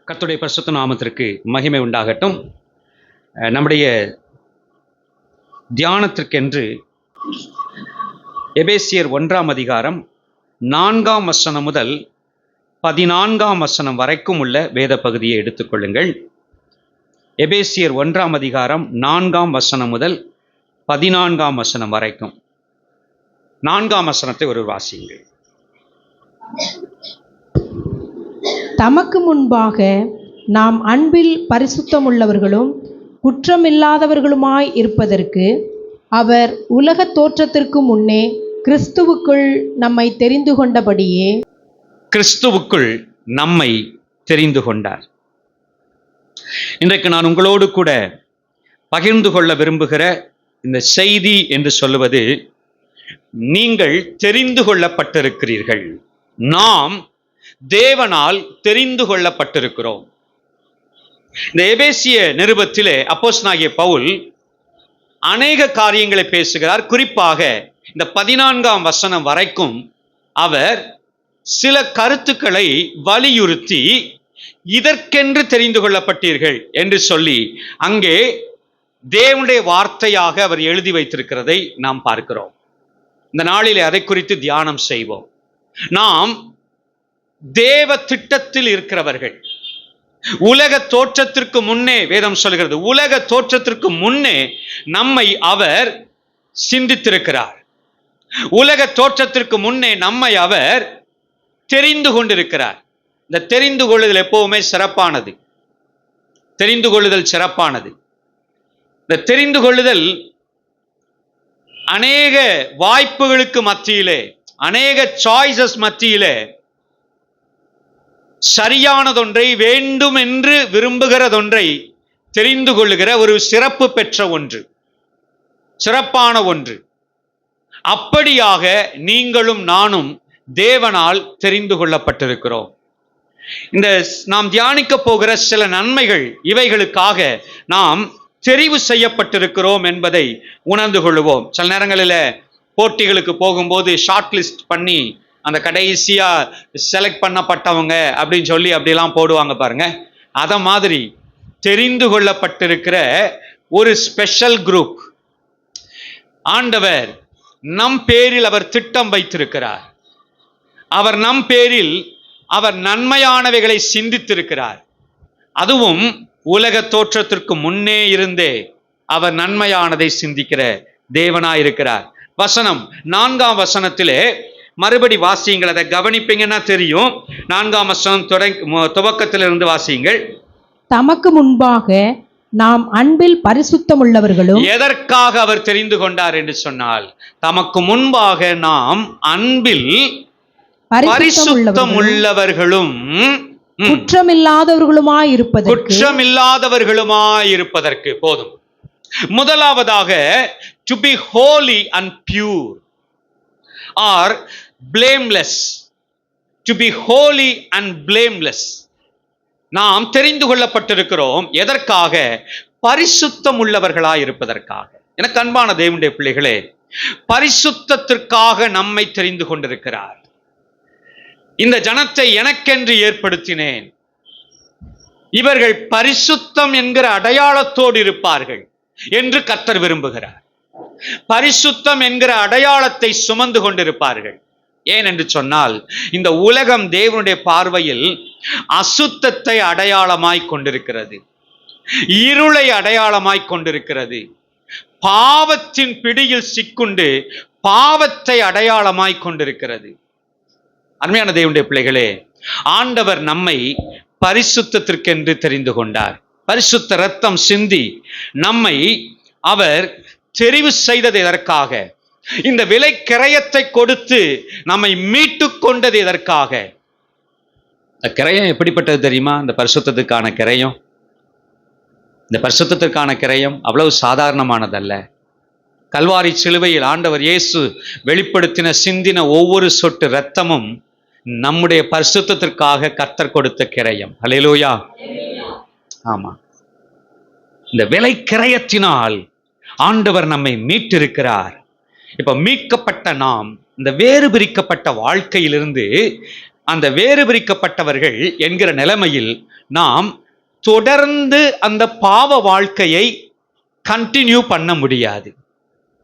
கர்த்தருடைய பரிசுத்த நாமத்திற்கு மகிமை உண்டாகட்டும். நம்முடைய தியானத்திற்கென்று எபேசியர் 1ஆம் அதிகாரம் 4ஆம் வசனம் முதல் 14ஆம் வசனம் வரைக்கும் உள்ள வேத பகுதியை எடுத்துக்கொள்ளுங்கள். எபேசியர் 1ஆம் அதிகாரம் 4ஆம் வசனம் முதல் 14ஆம் வசனம் வரைக்கும். 4ஆம் வசனத்தை ஒரு வாசியுங்கள். தமக்கு முன்பாக நாம் அன்பில் பரிசுத்தமுள்ளவர்களும் குற்றமில்லாதவர்களுமாய் இருப்பதற்கு அவர் உலக தோற்றத்திற்கு முன்னே கிறிஸ்துவுக்குள் நம்மை தெரிந்து கொண்டபடியே கிறிஸ்துவுக்குள் நம்மை தெரிந்து கொண்டார். இன்றைக்கு நான் உங்களோடு கூட பகிர்ந்து கொள்ள விரும்புகிற இந்த செய்தி என்று சொல்லுவது, நீங்கள் தெரிந்து கொள்ளப்பட்டிருக்கிறீர்கள். நாம் தேவனால் தெரிந்து கொள்ளப்பட்டிருக்கிறோம். இந்த எபேசிய நிருபத்திலே அப்போஸ்தலனாகிய பவுல் அநேக காரியங்களை பேசுகிறார். குறிப்பாக இந்த 14ஆம் வசனம் வரைக்கும் அவர் சில கருத்துக்களை வலியுறுத்தி இதற்கென்று தெரிந்து கொள்ளப்பட்டீர்கள் என்று சொல்லி அங்கே தேவனுடைய வார்த்தையாக அவர் எழுதி வைத்திருக்கிறதை நாம் பார்க்கிறோம். இந்த நாளிலே அதை குறித்து தியானம் செய்வோம். நாம் தேவ திட்டத்தில் இருக்கிறவர்கள். உலக தோற்றத்திற்கு முன்னே, வேதம் சொல்கிறது, உலக தோற்றத்திற்கு முன்னே நம்மை அவர் சிந்தித்திருக்கிறார். உலக தோற்றத்திற்கு முன்னே நம்மை அவர் தெரிந்து கொண்டிருக்கிறார். இந்த தெரிந்து கொள்ளுதல் எப்பவுமே சிறப்பானது. தெரிந்து கொள்ளுதல் சிறப்பானது. இந்த தெரிந்து கொள்ளுதல் அநேக வாய்ப்புகளுக்கு மத்தியிலே, அநேக சாய்ஸஸ் மத்தியிலே சரியானதொன்றை, வேண்டும் என்று விரும்புகிறதொன்றை தெரிந்து கொள்ளுகிற ஒரு சிறப்பு பெற்ற ஒன்று, சிறப்பான ஒன்று. அப்படியாக நீங்களும் நானும் தேவனால் தெரிந்து கொள்ளப்பட்டிருக்கிறோம். இந்த நாம் தியானிக்க போகிற சில நன்மைகள், இவைகளுக்காக நாம் தெரிவு செய்யப்பட்டிருக்கிறோம் என்பதை உணர்ந்து கொள்வோம். சில நேரங்களில் போட்டிகளுக்கு போகும்போது ஷார்ட் லிஸ்ட் பண்ணி அந்த கடைசியா செலக்ட் பண்ணப்பட்டவங்க அப்படின்னு சொல்லி அப்படிலாம் போடுவாங்க பாருங்க. அத மாதிரி தெரிந்து கொள்ளப்பட்டிருக்கிற ஒரு ஸ்பெஷல் குரூப். ஆண்டவர் நம் பேரில் அவர் திட்டம் வைத்திருக்கிறார். அவர் நம் பேரில் அவர் நன்மையானவைகளை சிந்தித்திருக்கிறார். அதுவும் உலக தோற்றத்திற்கு முன்னே இருந்தே அவர் நன்மையானதை சிந்திக்கிற தேவனாயிருக்கிறார். வசனம் 4ஆம் வசனத்திலே மறுபடி வாசியுங்கள். அதை கவனிப்பீங்கன்னா தெரியும். 4ஆம் வசனம் துவக்கத்திலிருந்து வாசியுங்கள். தமக்கு முன்பாக நாம் அன்பில் பரிசுத்தமுள்ளவர்களும். எதற்காக அவர் தெரிந்து கொண்டார் என்று சொன்னால், தமக்கு முன்பாக நாம் அன்பில் பரிசுத்தம் உள்ளவர்களும் குற்றமில்லாதவர்களுமாயிருப்பதற்கு. போதும். முதலாவதாக to be holy and pure or blameless. To be holy and blameless. நாம் தெரிந்து கொள்ளப்பட்டிருக்கிறோம். எதற்காக? பரிசுத்தம் உள்ளவர்களாய் இருப்பதற்காக. எனக்கு அன்பான தேவனுடைய பிள்ளைகளே, பரிசுத்தத்திற்காக நம்மை தெரிந்து கொண்டிருக்கிறார். இந்த ஜனத்தை எனக்கென்று ஏற்படுத்தினேன். இவர்கள் பரிசுத்தம் என்கிற அடையாளத்தோடு இருப்பார்கள் என்று கர்த்தர் விரும்புகிறார். பரிசுத்தம் என்கிற அடையாளத்தை சுமந்து கொண்டிருப்பார்கள். ஏன் என்று சொன்னால், இந்த உலகம் தேவனுடைய பார்வையில் அசுத்தத்தை அடையாளமாய் கொண்டிருக்கிறது, இருளை அடையாளமாய் கொண்டிருக்கிறது, பாவத்தின் பிடியில் சிக்குண்டு பாவத்தை அடையாளமாய் கொண்டிருக்கிறது. அருமையான தேவனுடைய பிள்ளைகளே, ஆண்டவர் நம்மை பரிசுத்தத்திற்கென்று தெரிந்து கொண்டார். பரிசுத்த இரத்தம் சிந்தி நம்மை அவர் தெரிவு செய்தது எதற்காக? இந்த விலை கிரயத்தை கொடுத்து நம்மை மீட்டு கொண்டது எதற்காக? கிரயம் எப்படிப்பட்டது தெரியுமா? இந்த பரிசுத்தத்துக்கான கிரயம், இந்த பரிசுத்தத்திற்கான கிரயம் அவ்வளவு சாதாரணமானதல்ல. கல்வாரி சிலுவையில் ஆண்டவர் இயேசு வெளிப்படுத்தின, சிந்தின ஒவ்வொரு சொட்டு இரத்தமும் நம்முடைய பரிசுத்தத்திற்காக கர்த்தர் கொடுத்த கிரயம். அல்லேலூயா. ஆமா, இந்த விலை கிரயத்தினால் ஆண்டவர் நம்மை மீட்டிருக்கிறார். இப்ப மீட்கப்பட்ட நாம் இந்த வேறு பிரிக்கப்பட்ட வாழ்க்கையிலிருந்து அந்த வேறு பிரிக்கப்பட்டவர்கள் என்கிற நிலைமையில் நாம் தொடர்ந்து அந்த பாவ வாழ்க்கையை கண்டினியூ பண்ண முடியாது.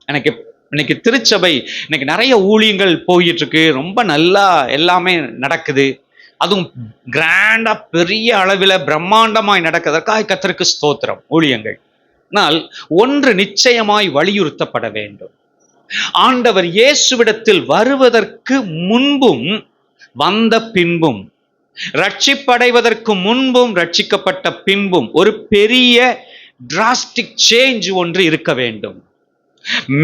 எனக்கு இன்னைக்கு திருச்சபை இன்னைக்கு நிறைய ஊழியங்கள் போயிட்டு இருக்கு, ரொம்ப நல்லா எல்லாமே நடக்குது, அதுவும் கிராண்டா பெரிய அளவில் பிரம்மாண்டமாய் நடக்கிறதற்காக கர்த்தருக்கு ஸ்தோத்திரம் ஊழியங்கள். ஆனால் ஒன்று நிச்சயமாய் வலியுறுத்தப்பட வேண்டும். ஆண்டவர் இயேசுவிடத்தில் வருவதற்கு முன்பும் வந்த பின்பும், ரட்சிப்படைவதற்கு முன்பும் ரட்சிக்கப்பட்ட பின்பும் ஒரு பெரிய டிராஸ்டிக் சேஞ்ச் ஒன்று இருக்க வேண்டும்.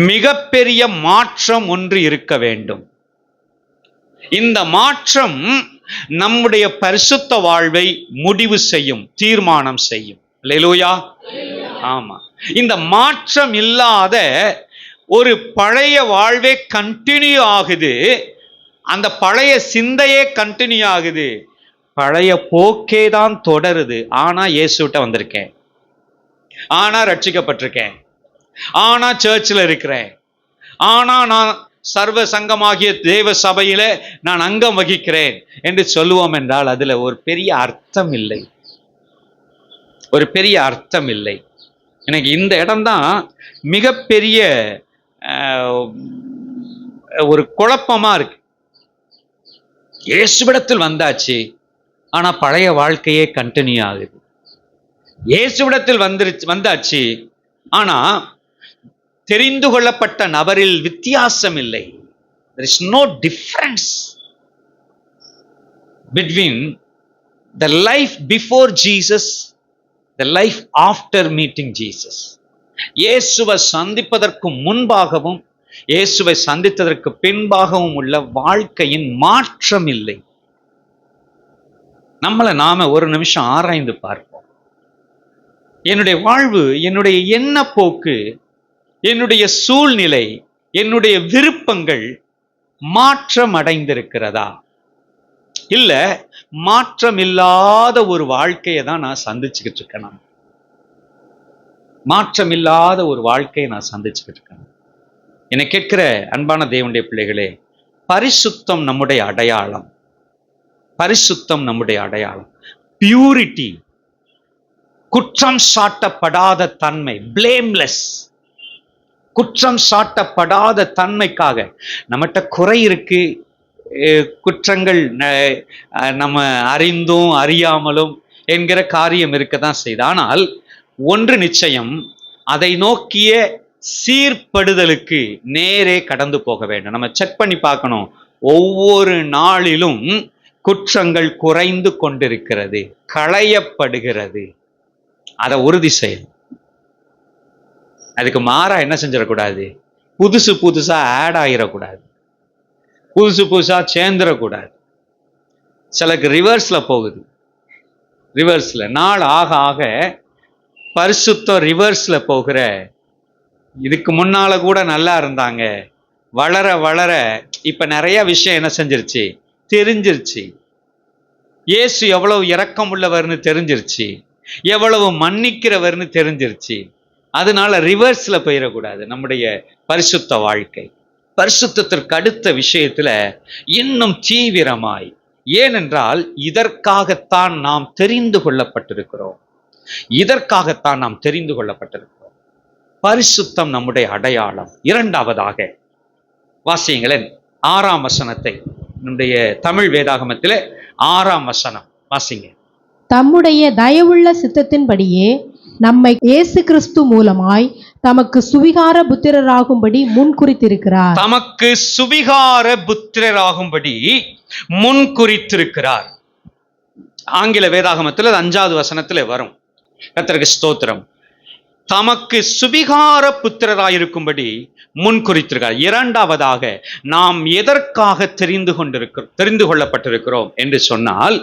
மிகப்பெரிய மாற்றம் ஒன்று இருக்க வேண்டும். இந்த மாற்றம் நம்முடைய பரிசுத்த வாழ்வை முடிவு செய்யும், தீர்மானம் செய்யும். அல்லேலூயா. ஆமா, இந்த மாற்றம் இல்லாத ஒரு பழைய வாழ்வே கண்டினியூ ஆகுது, அந்த பழைய சிந்தையே கண்டினியூ ஆகுது, பழைய போக்கே தான் தொடருது. ஆனா இயேசுவிட்ட வந்திருக்கேன், ஆனா ரட்சிக்கப்பட்டிருக்கேன், ஆனா சர்ச்சில் இருக்கிறேன், ஆனா நான் சர்வ சங்கமாகிய தேவ சபையில நான் அங்கம் வகிக்கிறேன் என்று சொல்லுவோம் என்றால் அதுல ஒரு பெரிய அர்த்தம் இல்லை, ஒரு பெரிய அர்த்தம் இல்லை. எனக்கு இந்த இடம்தான் மிகப்பெரிய ஒரு குழப்பமா இருக்கு. இயேசுவிடத்தில் வந்தாச்சு, ஆனா பழைய வாழ்க்கையே கண்டினியூ ஆகுது. இயேசுவிடத்தில் வந்தாச்சு, ஆனா தெரிந்து கொள்ளப்பட்ட நபரில் வித்தியாசம் இல்லை. There is no difference between the life before Jesus, the life after meeting Jesus. இயேசுவை சந்திப்பதற்கு முன்பாகவும் இயேசுவை சந்தித்ததற்கு பின்பாகவும் உள்ள வாழ்க்கையின் மாற்றம் இல்லை. நம்மளை நாம ஒரு நிமிஷம் ஆராய்ந்து பார்ப்போம். என்னுடைய வாழ்வு, என்னுடைய எண்ண போக்கு, என்னுடைய சூழ்நிலை, என்னுடைய விருப்பங்கள் மாற்றம் அடைந்திருக்கிறதா? இல்ல மாற்றம் இல்லாத ஒரு வாழ்க்கையை தான் நான் சந்திச்சுக்கிட்டு இருக்கேன். மாற்றம் இல்லாத ஒரு வாழ்க்கையை நான் சந்திச்சுக்கிட்டு இருக்கேன். என்னை கேட்கிற அன்பான தேவனுடைய பிள்ளைகளே, பரிசுத்தம் நம்முடைய அடையாளம், பரிசுத்தம் நம்முடைய அடையாளம், பியூரிட்டி, குற்றம் சாட்டப்படாத தன்மை, பிளேம்லெஸ், குற்றம் சாட்டப்படாத தன்மைக்காக நம்மகிட்ட குறை இருக்கு, குற்றங்கள் நம்ம அறிந்தும் அறியாமலும் என்கிற காரியம் இருக்கதான் செய்து. ஆனால் ஒன்று நிச்சயம், அதை நோக்கிய சீர்படுதலுக்கு நேரே கடந்து போக வேண்டும். நம்ம செக் பண்ணி பார்க்கணும், ஒவ்வொரு நாளிலும் குற்றங்கள் குறைந்து கொண்டிருக்கிறது, களையப்படுகிறது. அதை உறுதி செய்யணும். அதுக்கு மாறா என்ன செஞ்சிடக்கூடாது, புதுசு புதுசா ஆட் ஆகிடக்கூடாது, புதுசு புதுசா சேர்ந்துடக்கூடாது. சிலருக்கு ரிவர்ஸ்ல போகுது, ரிவர்ஸ்ல நாள் ஆக ஆக பரிசுத்தம் ரிவர்ஸ்ல போகிற. இதுக்கு முன்னால கூட நல்லா இருந்தாங்க, வளர வளர இப்ப நிறைய விஷயம் என்ன செஞ்சிருச்சு, தெரிஞ்சிருச்சு. இயேசு எவ்வளவு இரக்கம் உள்ளவர்னு தெரிஞ்சிருச்சு, எவ்வளவு மன்னிக்கிறவர்னு தெரிஞ்சிருச்சு. அதனால ரிவர்ஸ்ல போயிடக்கூடாது நம்முடைய பரிசுத்த வாழ்க்கை. பரிசுத்தத்திற்கு அடுத்த விஷயத்துல இன்னும் தீவிரமாய், ஏனென்றால் இதற்காகத்தான் நாம் தெரிந்து கொள்ளப்பட்டிருக்கிறோம், இதற்காகத்தான் நாம் தெரிந்து கொள்ளப்பட்டிருக்கிறோம். பரிசுத்தம் நம்முடைய அடையாளம். இரண்டாவதாக வாசியுங்களேன் 6ஆம் வசனத்தை, நம்முடைய தமிழ் வேதாகமத்திலே 6ஆம் வசனம் வாசிங்க. தம்முடைய தயவுள்ள சித்தத்தின்படியே நம்மை இயேசு கிறிஸ்து மூலமாய் தமக்கு சுவிகார புத்திரராகும்படி முன்குறித்திருக்கிறார். தமக்கு சுவிகார புத்திரராகும்படி முன்குறித்திருக்கிறார். ஆங்கில வேதாகமத்தில் 5வது வசனத்தில் வரும். கர்த்தருக்கு ஸ்தோத்திரம். தமக்கு சுவிகார புத்திரராயிருக்கும்படி முன்குறித்திருக்கிறார். இரண்டாவதாக நாம் எதற்காக தெரிந்து கொள்ளப்பட்டிருக்கிறோம் என்று சொன்னால்,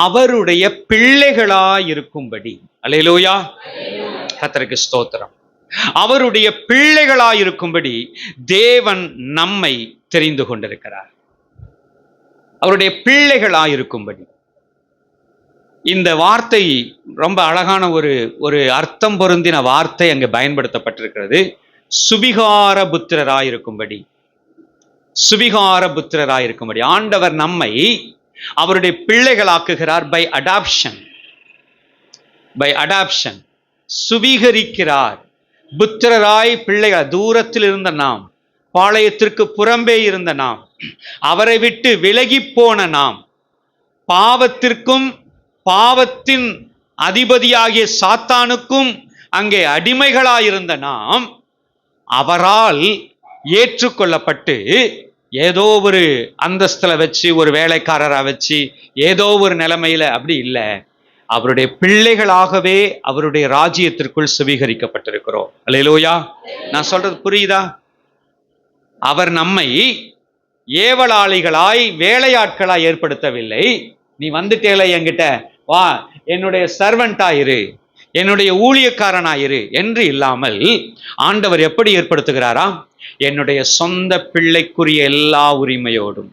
அவருடைய பிள்ளைகளாயிருக்கும்படி. அல்லேலூயா, கர்த்தருக்கு ஸ்தோத்திரம். அவருடைய பிள்ளைகளாயிருக்கும்படி தேவன் நம்மை தெரிந்து கொண்டிருக்கிறார். அவருடைய பிள்ளைகளாயிருக்கும்படி. இந்த வார்த்தை ரொம்ப அழகான ஒரு அர்த்தம் பொருந்தின வார்த்தை அங்கு பயன்படுத்தப்பட்டிருக்கிறது. சுவிகார புத்திரராயிருக்கும்படி, சுவிகார புத்திரராயிருக்கும்படி. ஆண்டவர் நம்மை அவருடைய பிள்ளைகளாக்குகிறார். பை அடாப்ஷன், பை அடாப்ஷன் சுவீகரிக்கிறார். புத்திரராய் பிள்ளைகள், தூரத்தில் இருந்த நாம், பாளையத்திற்கு புறம்பே இருந்த நாம், அவரை விட்டு விலகி போன நாம், பாவத்திற்கும் பாவத்தின் அதிபதியாகிய சாத்தானுக்கும் அங்கே அடிமைகளாயிருந்த நாம் அவரால் ஏற்றுக்கொள்ளப்பட்டு, ஏதோ ஒரு அந்தஸ்துல வச்சு, ஒரு வேலைக்காரரா வச்சு, ஏதோ ஒரு நிலைமையில அப்படி இல்லை, அவருடைய பிள்ளைகளாகவே அவருடைய ராஜ்யத்திற்குள் சுவீகரிக்கப்பட்டிருக்கிறோம். அல்லேலூயா. நான் சொல்றது புரியுதா? அவர் நம்மை ஏவலாளிகளாய் வேலையாட்களாய் ஏற்படுத்தவில்லை. நீ வந்துட்டேல என்கிட்ட வா, என்னுடைய சர்வெண்டாயிரு, என்னுடைய ஊழியக்காரனாயிரு என்று இல்லாமல் ஆண்டவர் எப்படி ஏற்படுத்துகிறாரா? என்னுடைய சொந்த பிள்ளைக்குரிய எல்லா உரிமையோடும்,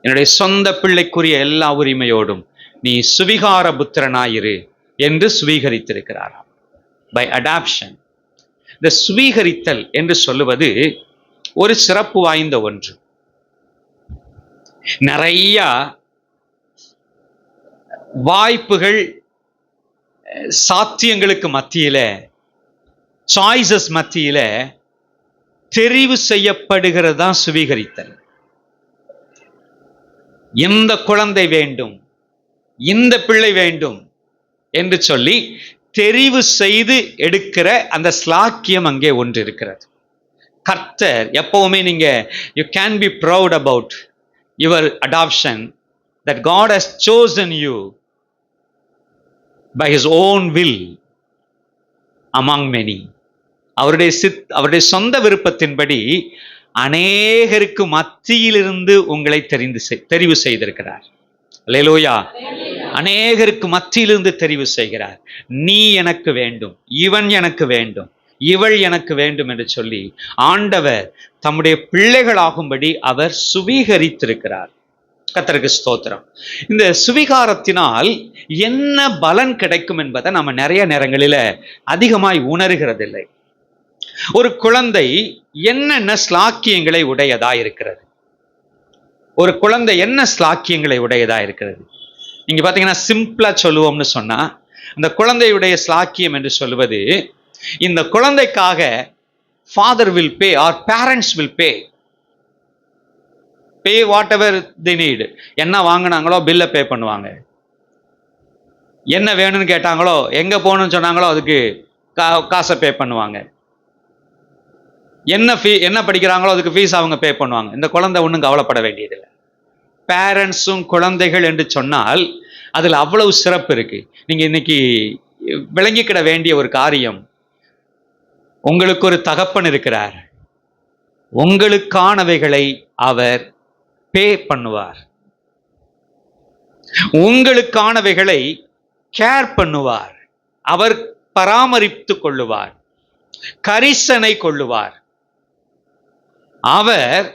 என்னுடைய சொந்த பிள்ளைக்குரிய எல்லா உரிமையோடும் நீ சுவிகார புத்திரனாயிரு என்று சுவீகரித்திருக்கிறாராம். By adoption. இந்த சுவீகரித்தல் என்று சொல்லுவது ஒரு சிறப்பு வாய்ந்த ஒன்று. நிறைய வாய்ப்புகள், சாத்தியங்களுக்கு மத்தியில, சாய்ஸஸ் மத்தியில தெரிவு செய்யப்படுகிறது தான் சுவீகரித்தல். இந்த குழந்தை வேண்டும், இந்த பிள்ளை வேண்டும் என்று சொல்லி தெரிவு செய்து எடுக்கிற அந்த ஸ்லாக்கியம் அங்கே ஒன்று இருக்கிறது. கர்த்தர் எப்பவுமே நீங்க you can be proud about your adoption, that God has chosen you by his own will among many. அவருடைய சொந்த விருப்பத்தின்படி அநேகருக்கு மத்தியிலிருந்து உங்களை தெரிவு செய்திருக்கிறார். அல்லேலூயா. அநேகருக்கு மத்தியிலிருந்து தெரிவு செய்கிறார். நீ எனக்கு வேண்டும், இவன் எனக்கு வேண்டும், இவள் எனக்கு வேண்டும் என்று சொல்லி ஆண்டவர் தம்முடைய பிள்ளைகளாகும்படி அவர் சுவீகரித்திருக்கிறார். கர்த்தருக்கு ஸ்தோத்திரம். இந்த சுவீகாரத்தினால் என்ன பலன் கிடைக்கும் என்பதை நம்ம நிறைய நேரங்களில அதிகமாய் உணர்கிறதில்லை. ஒரு குழந்தை என்னென்ன ஸ்லாக்கியங்களை உடையதா இருக்கிறது? ஒரு குழந்தை என்ன ஸ்லாக்கியங்களை உடையதா இருக்கிறது? நீங்க பாத்தீங்கன்னா சிம்பிளா சொல்லுவோம்னு சொன்னா, இந்த குழந்தையுடைய ஸ்லாக்கியம் என்று சொல்லுவது, இந்த குழந்தைக்காக father will pay or parents will pay whatever they need. என்ன வாங்கினாங்களோ பில்லை பே பண்ணுவாங்க. என்ன வேணும்னு கேட்டாங்களோ, எங்க போகணும்னு சொன்னாங்களோ அதுக்கு காசை பே பண்ணுவாங்க. என்ன படிக்கிறாங்களோ அதுக்கு ஃபீஸ் அவங்க பே பண்ணுவாங்க. இந்த குழந்தை ஒன்றும் கவலைப்பட வேண்டியதில்லை. பேரண்ட்ஸும் குழந்தைகள் என்று சொன்னால் அதில் அவ்வளவு சிறப்பு இருக்கு. நீங்க இன்னைக்கு விளங்கிக்கிட வேண்டிய ஒரு காரியம், உங்களுக்கு ஒரு தகப்பன் இருக்கிறார். உங்களுக்கானவைகளை அவர் பே பண்ணுவார். உங்களுக்கானவைகளை கேர் பண்ணுவார். அவர் பராமரித்து கொள்ளுவார், கரிசனை கொள்ளுவார். அவர்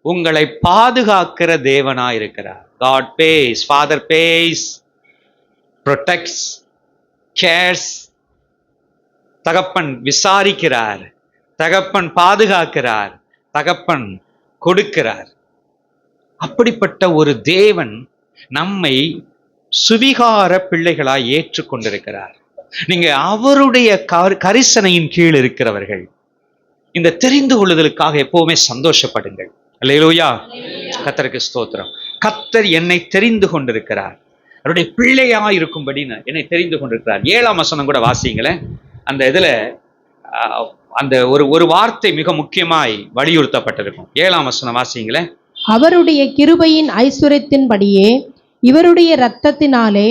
உங்களை பாதுகாக்கிற தேவனாயிருக்கிறார். God pays, Father pays, protects, cares. தகப்பன் விசாரிக்கிறார், தகப்பன் பாதுகாக்கிறார், தகப்பன் கொடுக்கிறார். அப்படிப்பட்ட ஒரு தேவன் நம்மை சுவிகார பிள்ளைகளாய் ஏற்றுக்கொண்டிருக்கிறார். நீங்க அவருடைய கரிசனையின் கீழ் இருக்கிறவர்கள். இந்த தெரிந்து கொள்ளுதலுக்காக எப்பவுமே சந்தோஷப்படுங்கள். அல்லேலூயா. கர்த்தருக்கு ஸ்தோத்திரம். கர்த்தர் என்னை தெரிந்து கொண்டிருக்கிறார், அவருடைய பிள்ளையாய் இருக்கும்படி என்னை தெரிந்து கொண்டிருக்கிறார். 7ஆம் வசனம் கூட வாசிங்களேன். அந்த இதுல அந்த ஒரு வார்த்தை மிக முக்கியமாய் வலியுறுத்தப்பட்டிருக்கும். 7ஆம் வசனம் வாசிங்களேன். அவருடைய கிருபையின் ஐஸ்வரியத்தின்படியே இவருடைய இரத்தத்தினாலே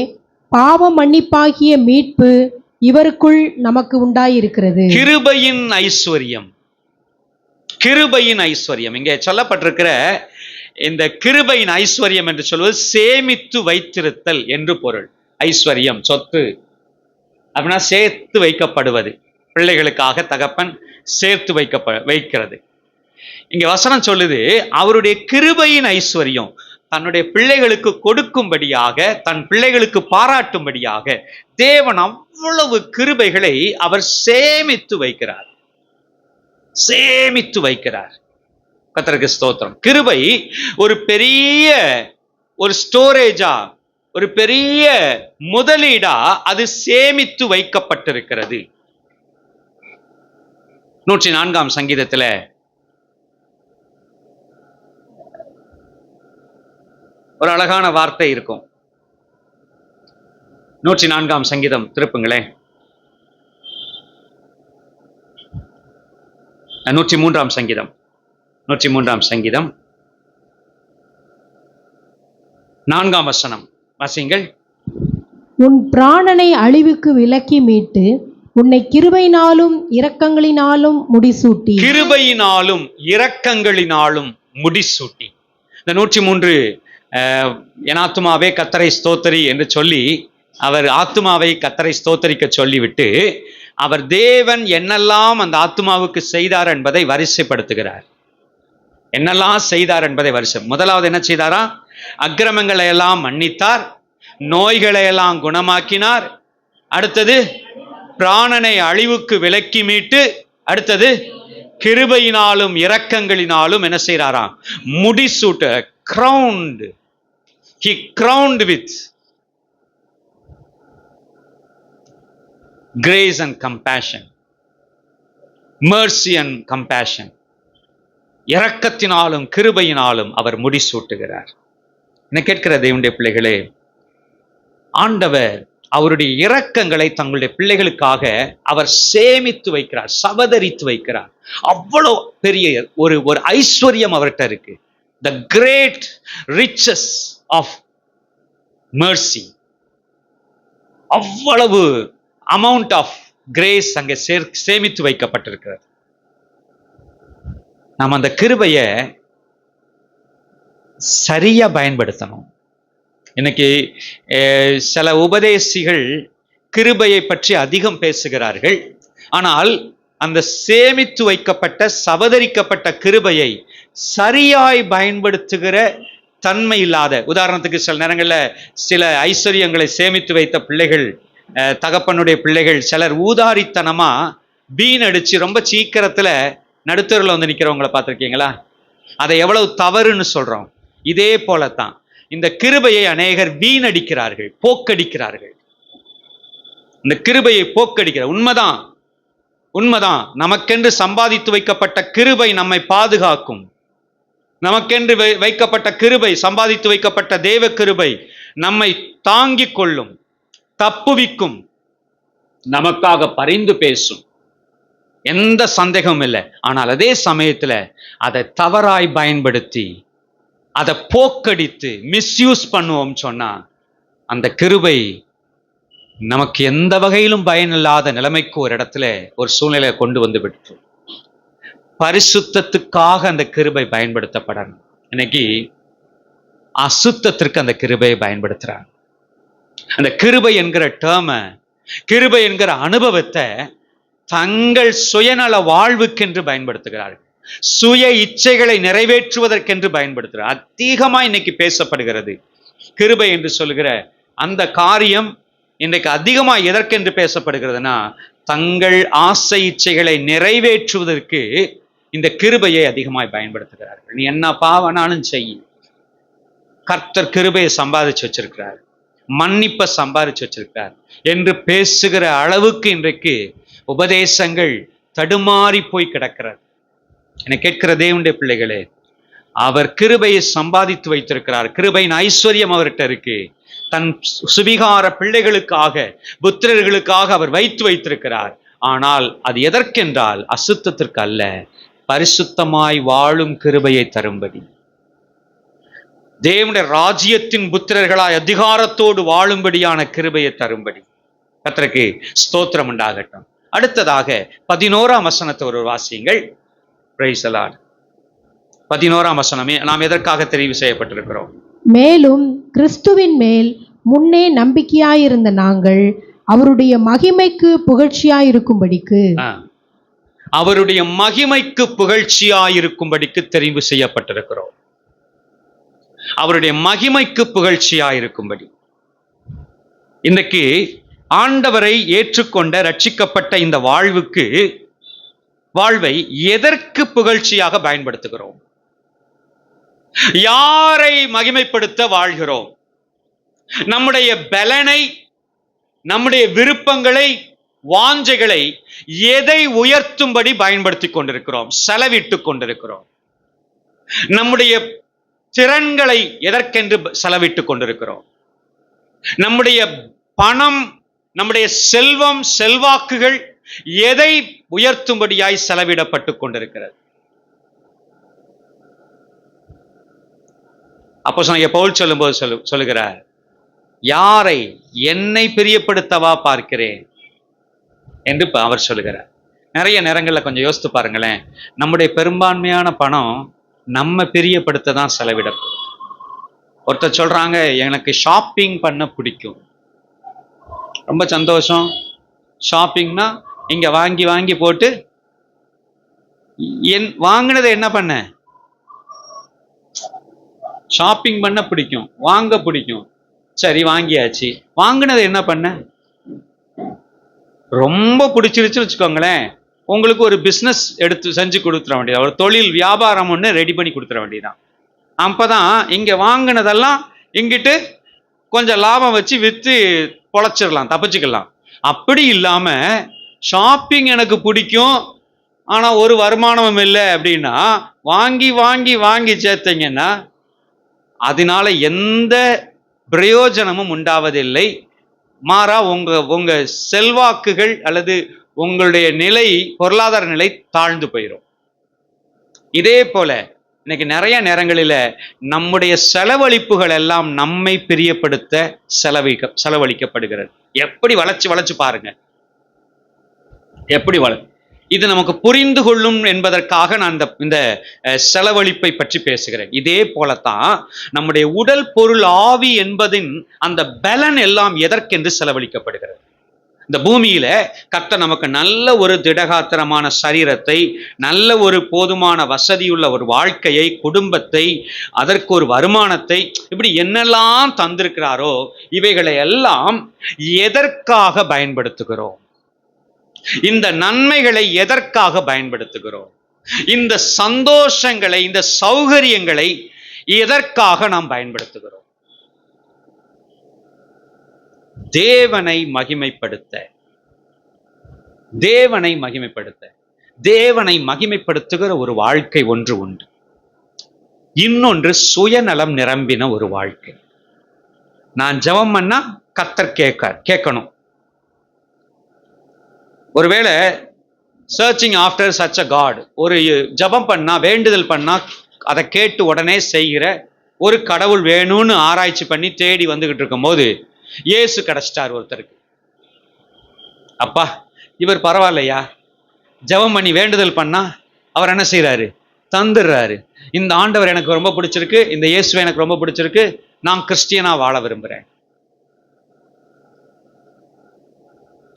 பாவ மன்னிப்பாகிய மீட்பு இவருக்குள் நமக்கு உண்டாயிருக்கிறது. கிருபையின் ஐஸ்வர்யம், கிருபையின் ஐஸ்வர்யம். இங்கே சொல்லப்பட்டிருக்கிற இந்த கிருபையின் ஐஸ்வர்யம் என்று சொல்வது சேமித்து வைத்திருத்தல் என்று பொருள். ஐஸ்வர்யம் சொத்து அப்படின்னா சேர்த்து வைக்கப்படுவது. பிள்ளைகளுக்காக தகப்பன் சேர்த்து வைக்கிறது. இங்க வசனம் சொல்லுது, அவருடைய கிருபையின் ஐஸ்வர்யம் தன்னுடைய பிள்ளைகளுக்கு கொடுக்கும்படியாக, தன் பிள்ளைகளுக்கு பாராட்டும்படியாக தேவன் அவ்வளவு கிருபைகளை அவர் சேமித்து வைக்கிறார். சேமித்து வைக்கிறார். கர்த்தருக்கு ஸ்தோத்திரம். கிருபை ஒரு பெரிய ஒரு ஸ்டோரேஜா, ஒரு பெரிய முதலீடா அது சேமித்து வைக்கப்பட்டிருக்கிறது. 104 சங்கீதத்துல ஒரு அழகான வார்த்தை இருக்கும். 104 சங்கீதம் திருப்புங்களேன். 103 சங்கீதம் 103 சங்கீதம் 4 வசனம் வாசிங்கள். உன் பிராணனை அழிவுக்கு விலக்கி மீட்டு உன்னை கிருபையினாலும் இரக்கங்களினாலும் முடிசூட்டி. கிருபையினாலும் இரக்கங்களினாலும் முடிசூட்டி. இந்த 103 என் ஆத்துமாவே கர்த்தரை ஸ்தோத்தரி என்று சொல்லி அவர் ஆத்துமாவை கர்த்தரை ஸ்தோத்தரிக்க சொல்லிவிட்டு அவர் தேவன் என்னெல்லாம் அந்த ஆத்துமாவுக்கு செய்தார் என்பதை வரிசைப்படுத்துகிறார். என்னெல்லாம் செய்தார் என்பதை முதலாவது என்ன செய்தாரா? அக்கிரமங்களை எல்லாம் மன்னித்தார், நோய்களை எல்லாம் குணமாக்கினார். அடுத்தது பிராணனை அழிவுக்கு விலக்கி மீட்டு, அடுத்தது கிருபையினாலும் இரக்கங்களினாலும் என்ன செய்றாராம்? முடிசூட்ட. crowned. He crowned with grace and compassion, mercy and compassion. இரக்கத்தினாலும் கிருபையினாலும் அவர் முடிசூட்டுகிறார். என்ன கேட்கிற தேவனுடைய பிள்ளைகளே, ஆண்டவர் அவருடைய இரக்கங்களை தங்களுடைய பிள்ளைகளுக்காக அவர் சேமித்து வைக்கிறார், சபதரித்து வைக்கிறார். அவ்வளவு பெரிய ஒரு ஐஸ்வர்யம் அவர்கிட்ட இருக்கு. The great riches of mercy. அவ்வளவு amount of grace அங்கே சேமித்து வைக்கப்பட்டிருக்கிறது. நாம் அந்த கிருபையை சரியா பயன்படுத்தணும். இன்னைக்கு சில உபதேசிகள் கிருபையை பற்றி அதிகம் பேசுகிறார்கள். ஆனால் அந்த சேமித்து வைக்கப்பட்ட சபதரிக்கப்பட்ட கிருபையை சரியாய் பயன்படுத்துகிற தன்மை இல்லாத, உதாரணத்துக்கு சில நேரங்களில் சில ஐஸ்வர்யங்களை சேமித்து வைத்த பிள்ளைகள், தகப்பனுடைய பிள்ளைகள் சிலர் ஊதாரித்தனமா வீணடிச்சு ரொம்ப சீக்கிரத்துல நடுத்தருவில் வந்து நிற்கிறவங்களை பார்த்துருக்கீங்களா? அதை எவ்வளவு தவறுன்னு சொல்றோம். இதே போலத்தான் இந்த கிருபையை அநேகர் வீணடிக்கிறார்கள், போக்கடிக்கிறார்கள். இந்த கிருபையை போக்கடிக்கிற உண்மைதான். நமக்கென்று சம்பாதித்து வைக்கப்பட்ட கிருபை நம்மை பாதுகாக்கும். நமக்கென்று வைக்கப்பட்ட கிருபை, சம்பாதித்து வைக்கப்பட்ட தேவ கிருபை நம்மை தாங்கிக் கொள்ளும், தப்புவிக்கும், நமக்காக பரிந்து பேசும், எந்த சந்தேகமும் இல்லை. ஆனால் அதே சமயத்துல அதை தவறாய் பயன்படுத்தி அதை போக்கடித்து மிஸ்யூஸ் பண்ணுவோம் சொன்னா அந்த கிருபை நமக்கு எந்த வகையிலும் பயனில்லாத நிலைமைக்கு ஒரு இடத்துல ஒரு சூழ்நிலையை கொண்டு வந்து விட்டு, பரிசுத்தத்துக்காக அந்த கிருபை பயன்படுத்தப்படணும். இன்னைக்கு அசுத்தத்திற்கு அந்த கிருபையை பயன்படுத்துறாங்க. அந்த கிருபை என்கிற டேர்ம, கிருபை என்கிற அனுபவத்தை தங்கள் சுயநல வாழ்வுக்கென்று பயன்படுத்துகிறார்கள், சுய இச்சைகளை நிறைவேற்றுவதற்கென்று பயன்படுத்துகிறார். அதிகமா இன்னைக்கு பேசப்படுகிறது கிருபை என்று சொல்லுகிற அந்த காரியம். இன்றைக்கு அதிகமா எதற்கென்று பேசப்படுகிறதுனா, தங்கள் ஆசை இச்சைகளை நிறைவேற்றுவதற்கு இந்த கிருபையை அதிகமாய் பயன்படுத்துகிறார்கள். நீ என்ன பாவனாலும் செய், கர்த்தர் கிருபையை சம்பாதிச்சு வச்சிருக்கிறார், மன்னிப்பை சம்பாதிச்சு வச்சிருக்கிறார் என்று பேசுகிற அளவுக்கு இன்றைக்கு உபதேசங்கள் தடுமாறி போய் கிடக்கிறது. என்னை கேட்கிற தேவனுடைய பிள்ளைகளே, அவர் கிருபையை சம்பாதித்து வைத்திருக்கிறார். கிருபையின் ஐஸ்வர்யம் அவர்கிட்ட இருக்கு. தன் சுவிகார பிள்ளைகளுக்காக, புத்திரர்களுக்காக அவர் வைத்திருக்கிறார். ஆனால் அது எதற்கென்றால் அசுத்தத்திற்கு அல்ல, பரிசுத்தமாய் வாழும் கிருபையை தரும்படி, தேவனுடைய ராஜ்யத்தின் புத்திரர்களாய் அதிகாரத்தோடு வாழும்படியான கிருபையை தரும்படி. கர்த்தருக்கு ஸ்தோத்திரம் உண்டாகட்டும். அடுத்ததாக 11ஆம் வசனத்தை ஒரு வாசியுங்கள். Price the Lord. 11ஆம் வசனமே நாம் எதற்காக தெரிவு செய்யப்பட்டிருக்கிறோம்? மேலும் கிறிஸ்துவின் மேல் முன்னே நம்பிக்கையாயிருந்த நாங்கள் அவருடைய மகிமைக்கு புகழ்ச்சியாயிருக்கும்படிக்கு, அவருடைய மகிமைக்கு புகழ்ச்சியாயிருக்கும்படிக்கு தெரிவு செய்யப்பட்டிருக்கிறோம். அவருடைய மகிமைக்கு புகழ்ச்சியாயிருக்கும்படி. இன்றைக்கு ஆண்டவரை ஏற்றுக்கொண்ட ரட்சிக்கப்பட்ட இந்த வாழ்வை எதற்கு புகழ்ச்சியாக பயன்படுத்துகிறோம்? யாரை மகிமைப்படுத்த வாழ்கிறோம்? நம்முடைய பலனை, நம்முடைய விருப்பங்களை, வாஞ்சைகளை எதை உயர்த்தும்படி பயன்படுத்தி கொண்டிருக்கிறோம், செலவிட்டுக் கொண்டிருக்கிறோம்? நம்முடைய திறன்களை எதற்கென்று செலவிட்டுக் கொண்டிருக்கிறோம்? நம்முடைய பணம், நம்முடைய செல்வம், செல்வாக்குகள் எதை உயர்த்தும்படியாய் செலவிடப்பட்டு கொண்டிருக்கிறது? அப்போஸ்தலனாகிய பவுல் சொல்லும்போது சொல்லுகிறார், யாரை? என்னை பிரியப்படுத்தவா பார்க்கிறேன் என்று அவர் சொல்லுகிறார். நிறைய நேரங்களில் கொஞ்சம் யோசித்து பாருங்களேன், நம்முடைய பெரும்பான்மையான பணம் நம்ம பிரியப்படுத்த தான் செலவிடப்படும். ஒருத்தர் சொல்றாங்க, எனக்கு ஷாப்பிங் பண்ண பிடிக்கும். ரொம்ப சந்தோஷம். ஷாப்பிங்னா இங்க வாங்கி வாங்கி போட்டு வாங்கினதை என்ன பண்ண? ஷாப்பிங் பண்ண பிடிக்கும், வாங்க பிடிக்கும், சரி வாங்கியாச்சு. வாங்கினதை என்ன பண்ண? ரொம்ப பிடிச்சிருச்சுன்னு வச்சுக்கோங்களேன், உங்களுக்கு ஒரு பிஸ்னஸ் எடுத்து செஞ்சு கொடுத்துட வேண்டியது, ஒரு தொழில் வியாபாரம் ஒன்று ரெடி பண்ணி கொடுத்துட வேண்டியதுதான். அப்பதான் இங்க வாங்கினதெல்லாம் இங்கிட்டு கொஞ்சம் லாபம் வச்சு விற்று பொழைச்சிடலாம், தப்பிச்சுக்கலாம். அப்படி இல்லாம ஷாப்பிங் எனக்கு பிடிக்கும் ஆனா ஒரு வருமானமும் இல்லை அப்படின்னா, வாங்கி வாங்கி வாங்கி சேர்த்தீங்கன்னா அதனால எந்த பிரயோஜனமும் உண்டாவதில்லை. மாறா உங்க செல்வாக்குகள் அல்லது உங்களுடைய நிலை, பொருளாதார நிலை தாழ்ந்து போயிடும். இதே போல இன்னைக்கு நிறைய நேரங்களில நம்முடைய செலவழிப்புகள் எல்லாம் நம்மை பிரியப்படுத்த செலவழிக்கப்படுகிறது. எப்படி வளைச்சு பாருங்க, எப்படி இது நமக்கு புரிந்து கொள்ளும் என்பதற்காக நான் இந்த செலவழிப்பை பற்றி பேசுகிறேன். இதே போலத்தான் நம்முடைய உடல், பொருள், ஆவி என்பதின் அந்த பலன் எல்லாம் எதற்கென்று செலவழிக்கப்படுகிறது? இந்த பூமியில கர்த்தர் நமக்கு நல்ல ஒரு திடகாத்திரமான சரீரத்தை, நல்ல ஒரு போதுமான வசதியுள்ள ஒரு வாழ்க்கையை, குடும்பத்தை, அதற்கு ஒரு வருமானத்தை, இப்படி என்னெல்லாம் தந்திருக்கிறாரோ இவைகளை எல்லாம் எதற்காக பயன்படுத்துகிறோம்? இந்த நன்மைகளை எதற்காக பயன்படுத்துகிறோம்? இந்த சந்தோஷங்களை, இந்த சௌகரியங்களை எதற்காக நாம் பயன்படுத்துகிறோம்? தேவனை மகிமைப்படுத்த. தேவனை மகிமைப்படுத்த, தேவனை மகிமைப்படுத்துகிற ஒரு வாழ்க்கை ஒன்று உண்டு. இன்னொன்று சுயநலம் நிரம்பின ஒரு வாழ்க்கை. நான் ஜெபம் பண்ணா கர்த்தர் கேட்கணும். ஒருவேளை searching after such a God, ஒரு ஜெபம் பண்ணா, வேண்டுதல் பண்ணா அதை கேட்டு உடனே செய்கிற ஒரு கடவுள் வேணும்னு ஆராய்ச்சி பண்ணி தேடி வந்துகிட்டு இருக்கும் போது இயேசு கிடைச்சிட்டார் ஒருத்தருக்கு. அப்பா, இவர் பரவாயில்லையா, ஜெபம் பண்ணி வேண்டுதல் பண்ணா அவர் என்ன செய்யறாரு? தந்துடுறாரு. இந்த ஆண்டவர் எனக்கு ரொம்ப பிடிச்சிருக்கு, இந்த இயேசு எனக்கு ரொம்ப பிடிச்சிருக்கு, நான் கிறிஸ்டியனா வாழ விரும்புகிறேன்.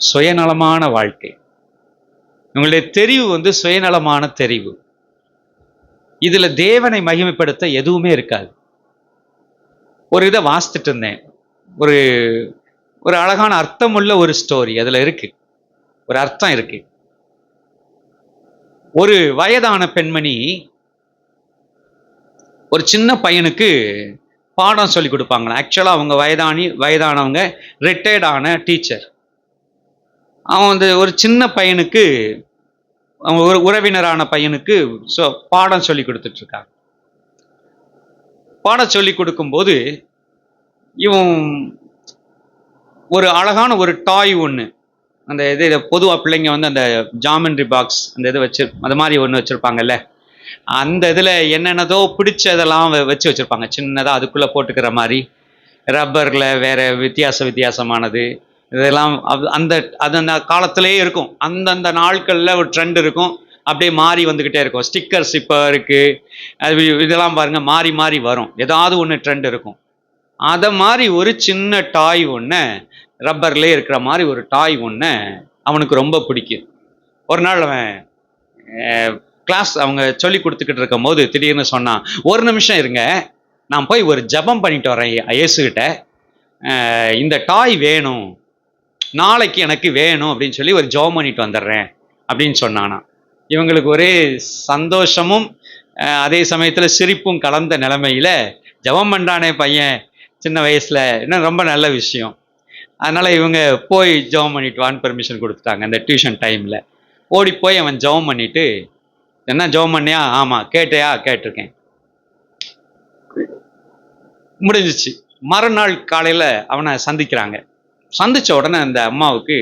சுயநலமான வாழ்க்கை. உங்களுடைய தெரிவு சுயநலமான தெரிவு. இதுல தேவனை மகிமைப்படுத்த எதுவுமே இருக்காது. ஒரு இதை வாசித்துட்டு இருந்தேன், ஒரு அழகான அர்த்தமுள்ள ஒரு ஸ்டோரி அதுல இருக்கு, ஒரு அர்த்தம் இருக்கு. ஒரு வயதான பெண்மணி ஒரு சின்ன பையனுக்கு பாடம் சொல்லி கொடுப்பாங்களா. ஆக்சுவலா அவங்க வயதானவங்க, ரிட்டையர்ட் ஆன டீச்சர். அவன் ஒரு சின்ன பையனுக்கு, அவன் ஒரு உறவினரான பையனுக்கு பாடம் சொல்லி கொடுத்துட்டு இருக்காங்க. பாடம் சொல்லி கொடுக்கும்போது இவன் ஒரு அழகான ஒரு டாய் ஒன்று, அந்த இது பொதுவாக பிள்ளைங்க அந்த ஜாமெண்ட்ரி பாக்ஸ் அந்த இது வச்சு அது மாதிரி ஒன்று வச்சுருப்பாங்கல்ல, அந்த இதில் என்னென்னதோ பிடிச்சதெல்லாம் வச்சு வச்சுருப்பாங்க சின்னதாக, அதுக்குள்ளே போட்டுக்கிற மாதிரி ரப்பரில் வேற வித்தியாசமானது இதெல்லாம். அந்த காலத்திலே இருக்கும், அந்தந்த நாட்களில் ஒரு ட்ரெண்ட் இருக்கும், அப்படியே மாறி வந்துக்கிட்டே இருக்கும். ஸ்டிக்கர்ஸ் இப்போ இருக்குது, அது இதெல்லாம் பாருங்க மாறி மாறி வரும், ஏதாவது ஒன்று ட்ரெண்ட் இருக்கும். அதை மாதிரி ஒரு சின்ன டாய் ஒன்று, ரப்பர்லேயே இருக்கிற மாதிரி ஒரு டாய் ஒன்று அவனுக்கு ரொம்ப பிடிக்கும். ஒரு நாள் அவன் கிளாஸ் அவங்க சொல்லி கொடுத்துக்கிட்டு இருக்கும் போது திடீர்னு சொன்னான், ஒரு நிமிஷம் இருங்க, நான் போய் ஒரு ஜெபம் பண்ணிட்டு வரேன் இயேசுகிட்ட, இந்த டாய் வேணும், நாளைக்கு எனக்கு வேணும் அப்படின்னு சொல்லி ஒரு ஜெபம் பண்ணிட்டு வந்துடுறேன் அப்படின்னு சொன்னானா. இவங்களுக்கு ஒரே சந்தோஷமும் அதே சமயத்தில் சிரிப்பும் கலந்த நிலைமையில ஜெபம் பண்ணுறானே பையன் சின்ன வயசில், இன்னும் ரொம்ப நல்ல விஷயம். அதனால் இவங்க போய் ஜெபம் பண்ணிட்டு வான்னு பெர்மிஷன் கொடுத்துட்டாங்க. அந்த டியூஷன் டைமில் ஓடி போய் அவன் ஜெபம் பண்ணிட்டு, என்ன ஜெபம் பண்ணியா? ஆமாம். கேட்டியா? கேட்டிருக்கேன். முடிஞ்சிச்சு. மறுநாள் காலையில் அவனை சந்திக்கிறாங்க. சந்திச்ச உடனே அந்த அம்மாவுக்கு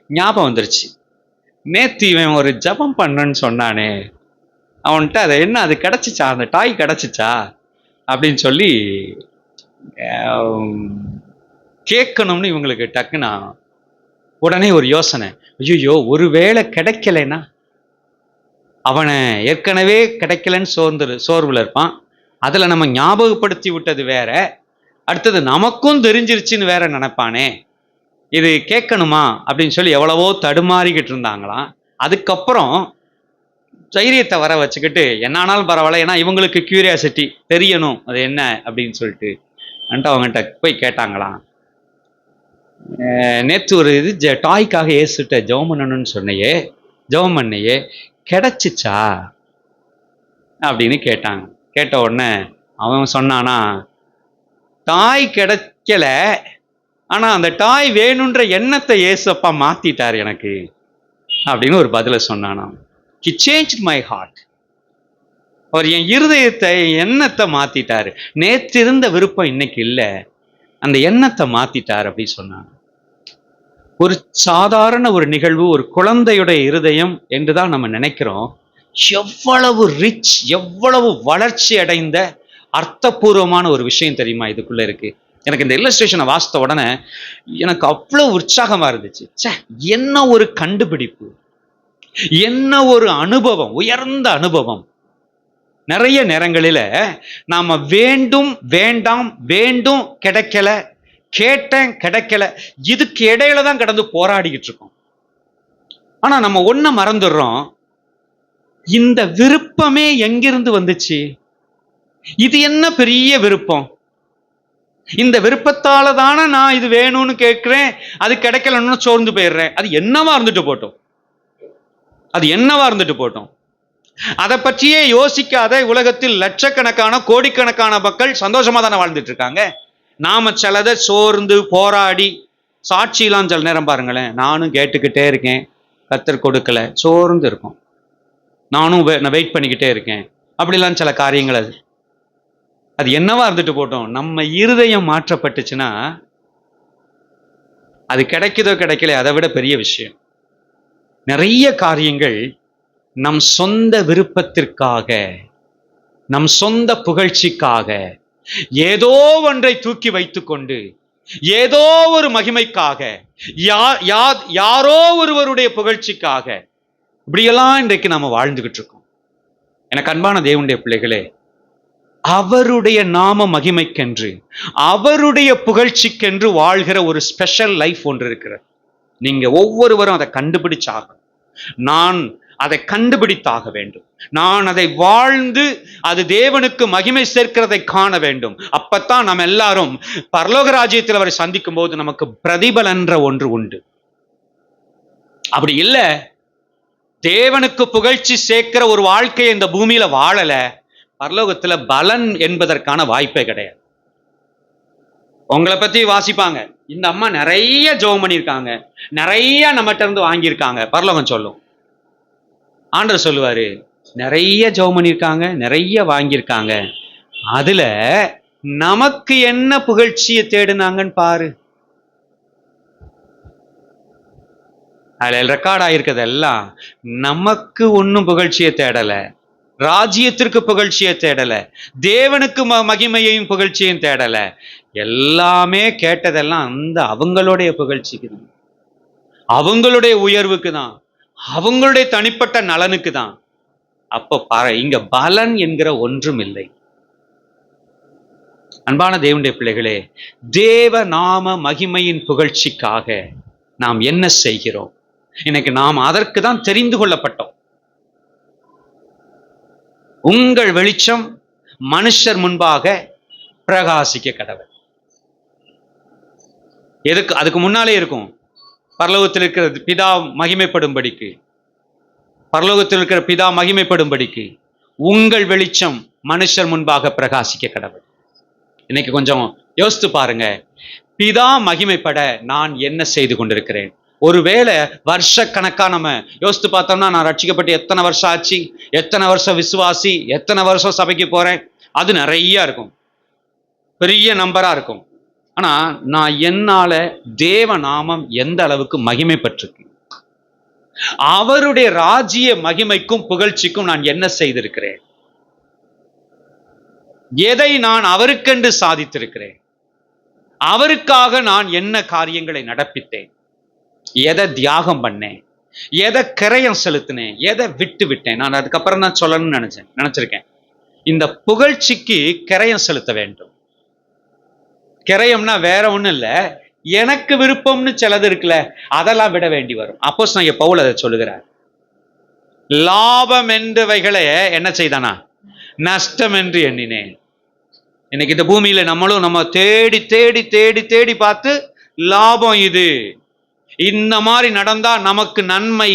ஞாபகம் வந்துருச்சு, நேத்து இவன் ஒரு ஜெபம் பண்ணுன்னு சொன்னானே, அவன்கிட்ட அதை என்ன அது கிடைச்சிச்சா, அந்த டாய் கிடைச்சிச்சா அப்படின்னு சொல்லி கேட்கணும்னு இவங்களுக்கு டக்குனா உடனே ஒரு யோசனை. ஐயோ, ஒருவேளை கிடைக்கலைன்னா, அவனை ஏற்கனவே கிடைக்கலன்னு சோர்வுல இருப்பான், அதுல நம்ம ஞாபகப்படுத்தி விட்டது வேற, அடுத்தது நமக்கும் தெரிஞ்சிருச்சுன்னு வேற நினைப்பானே, இது கேட்கணுமா அப்படின்னு சொல்லி எவ்வளவோ தடுமாறிக்கிட்டு இருந்தாங்களாம். அதுக்கப்புறம் தைரியத்தை வர வச்சுக்கிட்டு என்ன ஆனாலும் பரவாயில்ல, ஏன்னா இவங்களுக்கு கியூரியாசிட்டி தெரியணும் அது என்ன அப்படின்னு சொல்லிட்டு அவங்ககிட்ட போய் கேட்டாங்களாம். நேற்று ஒரு இது டாய்க்காக ஏசுட்ட ஜெபம் பண்ணணும்னு சொன்னையே, ஜெபம் பண்ணையே, கிடைச்சிச்சா அப்படின்னு கேட்டாங்க. கேட்ட உடனே அவன் சொன்னானா, டாய் கிடைக்கல, ஆனா அந்த டாய் வேணுன்ற எண்ணத்தை ஏசப்பா மாத்திட்டார் எனக்கு அப்படின்னு ஒரு பதில சொன்னானாம். He changed my heart. அவர் என் இருதயத்தை, எண்ணத்தை மாத்திட்டாரு. நேற்று இருந்த விருப்பம் இன்னைக்கு இல்லை, அந்த எண்ணத்தை மாத்திட்டார் அப்படி சொன்னாங்க. ஒரு சாதாரண ஒரு நிகழ்வு, ஒரு குழந்தையுடைய இருதயம் என்றுதான் நம்ம நினைக்கிறோம். எவ்வளவு ரிச், எவ்வளவு வளர்ச்சி அடைந்த அர்த்தபூர்வமான ஒரு விஷயம் தெரியுமா இதுக்குள்ள இருக்கு. எனக்கு இந்த இல்லஸ்ட்ரேஷனை வாசித்த உடனே எனக்கு அவ்வளவு உற்சாகமா இருந்துச்சு. என்ன ஒரு கண்டுபிடிப்பு, என்ன ஒரு அனுபவம், உயர்ந்த அனுபவம். நிறைய நேரங்களில நாம வேண்டும் வேண்டாம், வேண்டும் கிடைக்கல, கேட்டேன் கிடைக்கல, இதுக்கு இடையில தான் கடந்து போராடிக்கிட்டு இருக்கோம். ஆனா நம்ம ஒண்ண மறந்துடுறோம், இந்த விருப்பமே எங்கிருந்து வந்துச்சு? இது என்ன பெரிய விருப்பம்? இந்த விருப்பத்தால தானே நான் இது வேணும்னு கேட்கிறேன், அது கிடைக்கலன்னு சோர்ந்து போயிடுறேன். அது என்னவா இருந்துட்டு போட்டோம், அது என்னவா இருந்துட்டு போட்டோம். அதை பற்றியே யோசிக்காத உலகத்தில் லட்சக்கணக்கான கோடிக்கணக்கான மக்கள் சந்தோஷமா தானே வாழ்ந்துட்டு இருக்காங்க. நாம சிலதை சோர்ந்து போராடி, சாட்சியெல்லாம் சில நேரம் பாருங்களேன், நானும் கேட்டுக்கிட்டே இருக்கேன், கர்த்தர் கொடுக்கல, சோர்ந்து இருக்கும், நானும் வெயிட் பண்ணிக்கிட்டே இருக்கேன், அப்படிலாம் சில காரியங்கள். அது என்னவா இருந்துட்டு போட்டோம். நம்ம இருதயம் மாற்றப்பட்டுச்சுன்னா அது கிடைக்குதோ கிடைக்கல, அதை விட பெரிய விஷயம். நிறைய காரியங்கள் நம் சொந்த விருப்பத்திற்காக, நம் சொந்த புகழ்ச்சிக்காக, ஏதோ ஒன்றை தூக்கி வைத்துக்கொண்டு, ஏதோ ஒரு மகிமைக்காக, யாரோ ஒருவருடைய புகழ்ச்சிக்காக, இப்படியெல்லாம் இன்றைக்கு நாம வாழ்ந்துகிட்டு இருக்கோம். எனக்கு அன்பான தேவனுடைய பிள்ளைகளே, அவருடைய நாம மகிமைக்கென்று, அவருடைய புகழ்ச்சிக்கென்று வாழ்கிற ஒரு ஸ்பெஷல் லைஃப் ஒன்று இருக்கிறது. நீங்க ஒவ்வொருவரும் அதை கண்டுபிடிச்சாகணும். நான் அதை கண்டுபிடித்தாக வேண்டும். நான் அதை வாழ்ந்து அது தேவனுக்கு மகிமை சேர்க்கிறதை காண வேண்டும். அப்பத்தான் நம்ம எல்லாரும் பரலோக ராஜ்யத்தில் அவரை சந்திக்கும் போது நமக்கு பிரதிபலன்ற ஒன்று உண்டு. அப்படி இல்லை, தேவனுக்கு புகழ்ச்சி சேர்க்கிற ஒரு வாழ்க்கையை இந்த பூமியில வாழல, பரலோகத்துல பலன் என்பதற்கான வாய்ப்பே கிடையாது. உங்களை பத்தி வாசிப்பாங்க, இந்த அம்மா நிறைய ஜெபம் பண்ணியிருக்காங்க, நிறைய நம்மகிட்ட இருந்து வாங்கியிருக்காங்க, பரலோகம் சொல்லும். ஆண்டவர் சொல்லுவாரு, நிறைய ஜெபம் பண்ணியிருக்காங்க, நிறைய வாங்கியிருக்காங்க, அதுல நமக்கு என்ன புகழ்ச்சியை தேடுனாங்கன்னு பாரு. அதுல ரெக்கார்ட் ஆயிருக்கிறதெல்லாம் நமக்கு ஒன்னும் புகழ்ச்சியை தேடல, ராஜ்யத்திற்கு புகழ்ச்சியை தேடல, தேவனுக்கு மகிமையையும் புகழ்ச்சியையும் தேடல. எல்லாமே கேட்டதெல்லாம் அந்த அவங்களுடைய புகழ்ச்சிக்கு தான், அவங்களுடைய உயர்வுக்கு தான், அவங்களுடைய தனிப்பட்ட நலனுக்கு தான். அப்ப பாரு, இங்க பலன் என்கிற ஒன்றும் இல்லை. அன்பான தேவனுடைய பிள்ளைகளே, தேவ நாம மகிமையின் புகழ்ச்சிக்காக நாம் என்ன செய்கிறோம்? இன்னைக்கு நாம் அதற்கு தான் தெரிந்து கொள்ளப்பட்டோம். உங்கள் வெளிச்சம் மனுஷர் முன்பாக பிரகாசிக்க கடவுள். எதுக்கு? அதுக்கு முன்னாலே இருக்கும், பரலோகத்தில் இருக்கிற பிதா மகிமைப்படும்படிக்கு, பரலோகத்தில் இருக்கிற பிதா மகிமைப்படும்படிக்கு உங்கள் வெளிச்சம் மனுஷர் முன்பாக பிரகாசிக்க கடவுள். இன்னைக்கு கொஞ்சம் யோசித்து பாருங்க, பிதா மகிமைப்பட நான் என்ன செய்து கொண்டிருக்கிறேன்? ஒருவேளை வருஷக்கணக்கா நம்ம யோசித்து பார்த்தோம்னா, நான் ரட்சிக்கப்பட்டு எத்தனை வருஷம் ஆச்சு, எத்தனை வருஷம் விசுவாசி, எத்தனை வருஷம் சபைக்கு போறேன், அது நிறைய இருக்கும், பெரிய நம்பரா இருக்கும். ஆனா நான் என்னால தேவ நாமம் எந்த அளவுக்கு மகிமைப்பட்டிருக்கு, அவருடைய ராஜ்ய மகிமைக்கும் புகழ்ச்சிக்கும் நான் என்ன செய்திருக்கிறேன், எதை நான் அவருக்கென்று சாதித்திருக்கிறேன், அவருக்காக நான் என்ன காரியங்களை நடப்பித்தேன், எதை தியாகம் பண்ணேன், எதை கிரயம் செலுத்தினேன், எதை விட்டு விட்டேன். நான் அதுக்கப்புறம் தான் சொல்லணும்னு நினைச்சிருக்கேன். இந்த புகழ்ச்சிக்கு கிரயம் செலுத்த வேண்டும். கிரயம்னா வேற ஒண்ணும் இல்ல, எனக்கு விருப்பம்னு சிலது இருக்குல்ல, அதெல்லாம் விட வேண்டி வரும். அப்போஸ்தலனாகிய பவுல் அதை சொல்லுகிறார். லாபம் என்றவைகளை என்ன செய்தானா, நஷ்டம் என்று எண்ணினேன். இன்னைக்கு இந்த பூமியில நம்ம தேடி தேடி தேடி தேடி பார்த்து, லாபம் இது, இந்த மாதிரி நடந்தா நமக்கு நன்மை,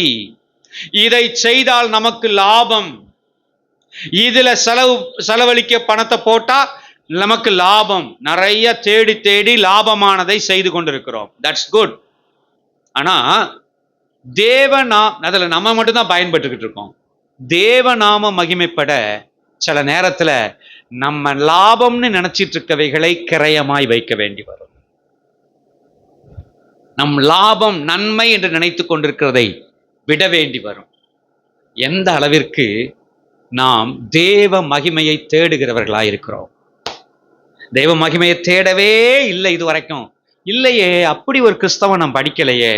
இதை செய்தால் நமக்கு லாபம், இதுல செலவழிக்க பணத்தை போட்டா நமக்கு லாபம், நிறைய தேடி தேடி லாபமானதை செய்து கொண்டிருக்கிறோம். That's good. ஆனா அதுல நம்ம மட்டும்தான் பயன்பட்டுக்கிட்டு இருக்கோம். தேவநாம மகிமைப்பட சில நேரத்துல நம்ம லாபம்னு நினைச்சிட்டு இருக்கவைகளை கிரயமாய் வைக்க வேண்டி வரும். நம் லாபம் நன்மை என்று நினைத்து கொண்டிருக்கிறதை விட வேண்டி வரும். எந்த அளவிற்கு நாம் தேவ மகிமையை தேடுகிறவர்களாய் இருக்கிறோம். தெய்வ மகிமையை தேடவே இல்லை இது வரைக்கும். இல்லையே, அப்படி ஒரு கிறிஸ்தவன் நான் படிக்கலையே,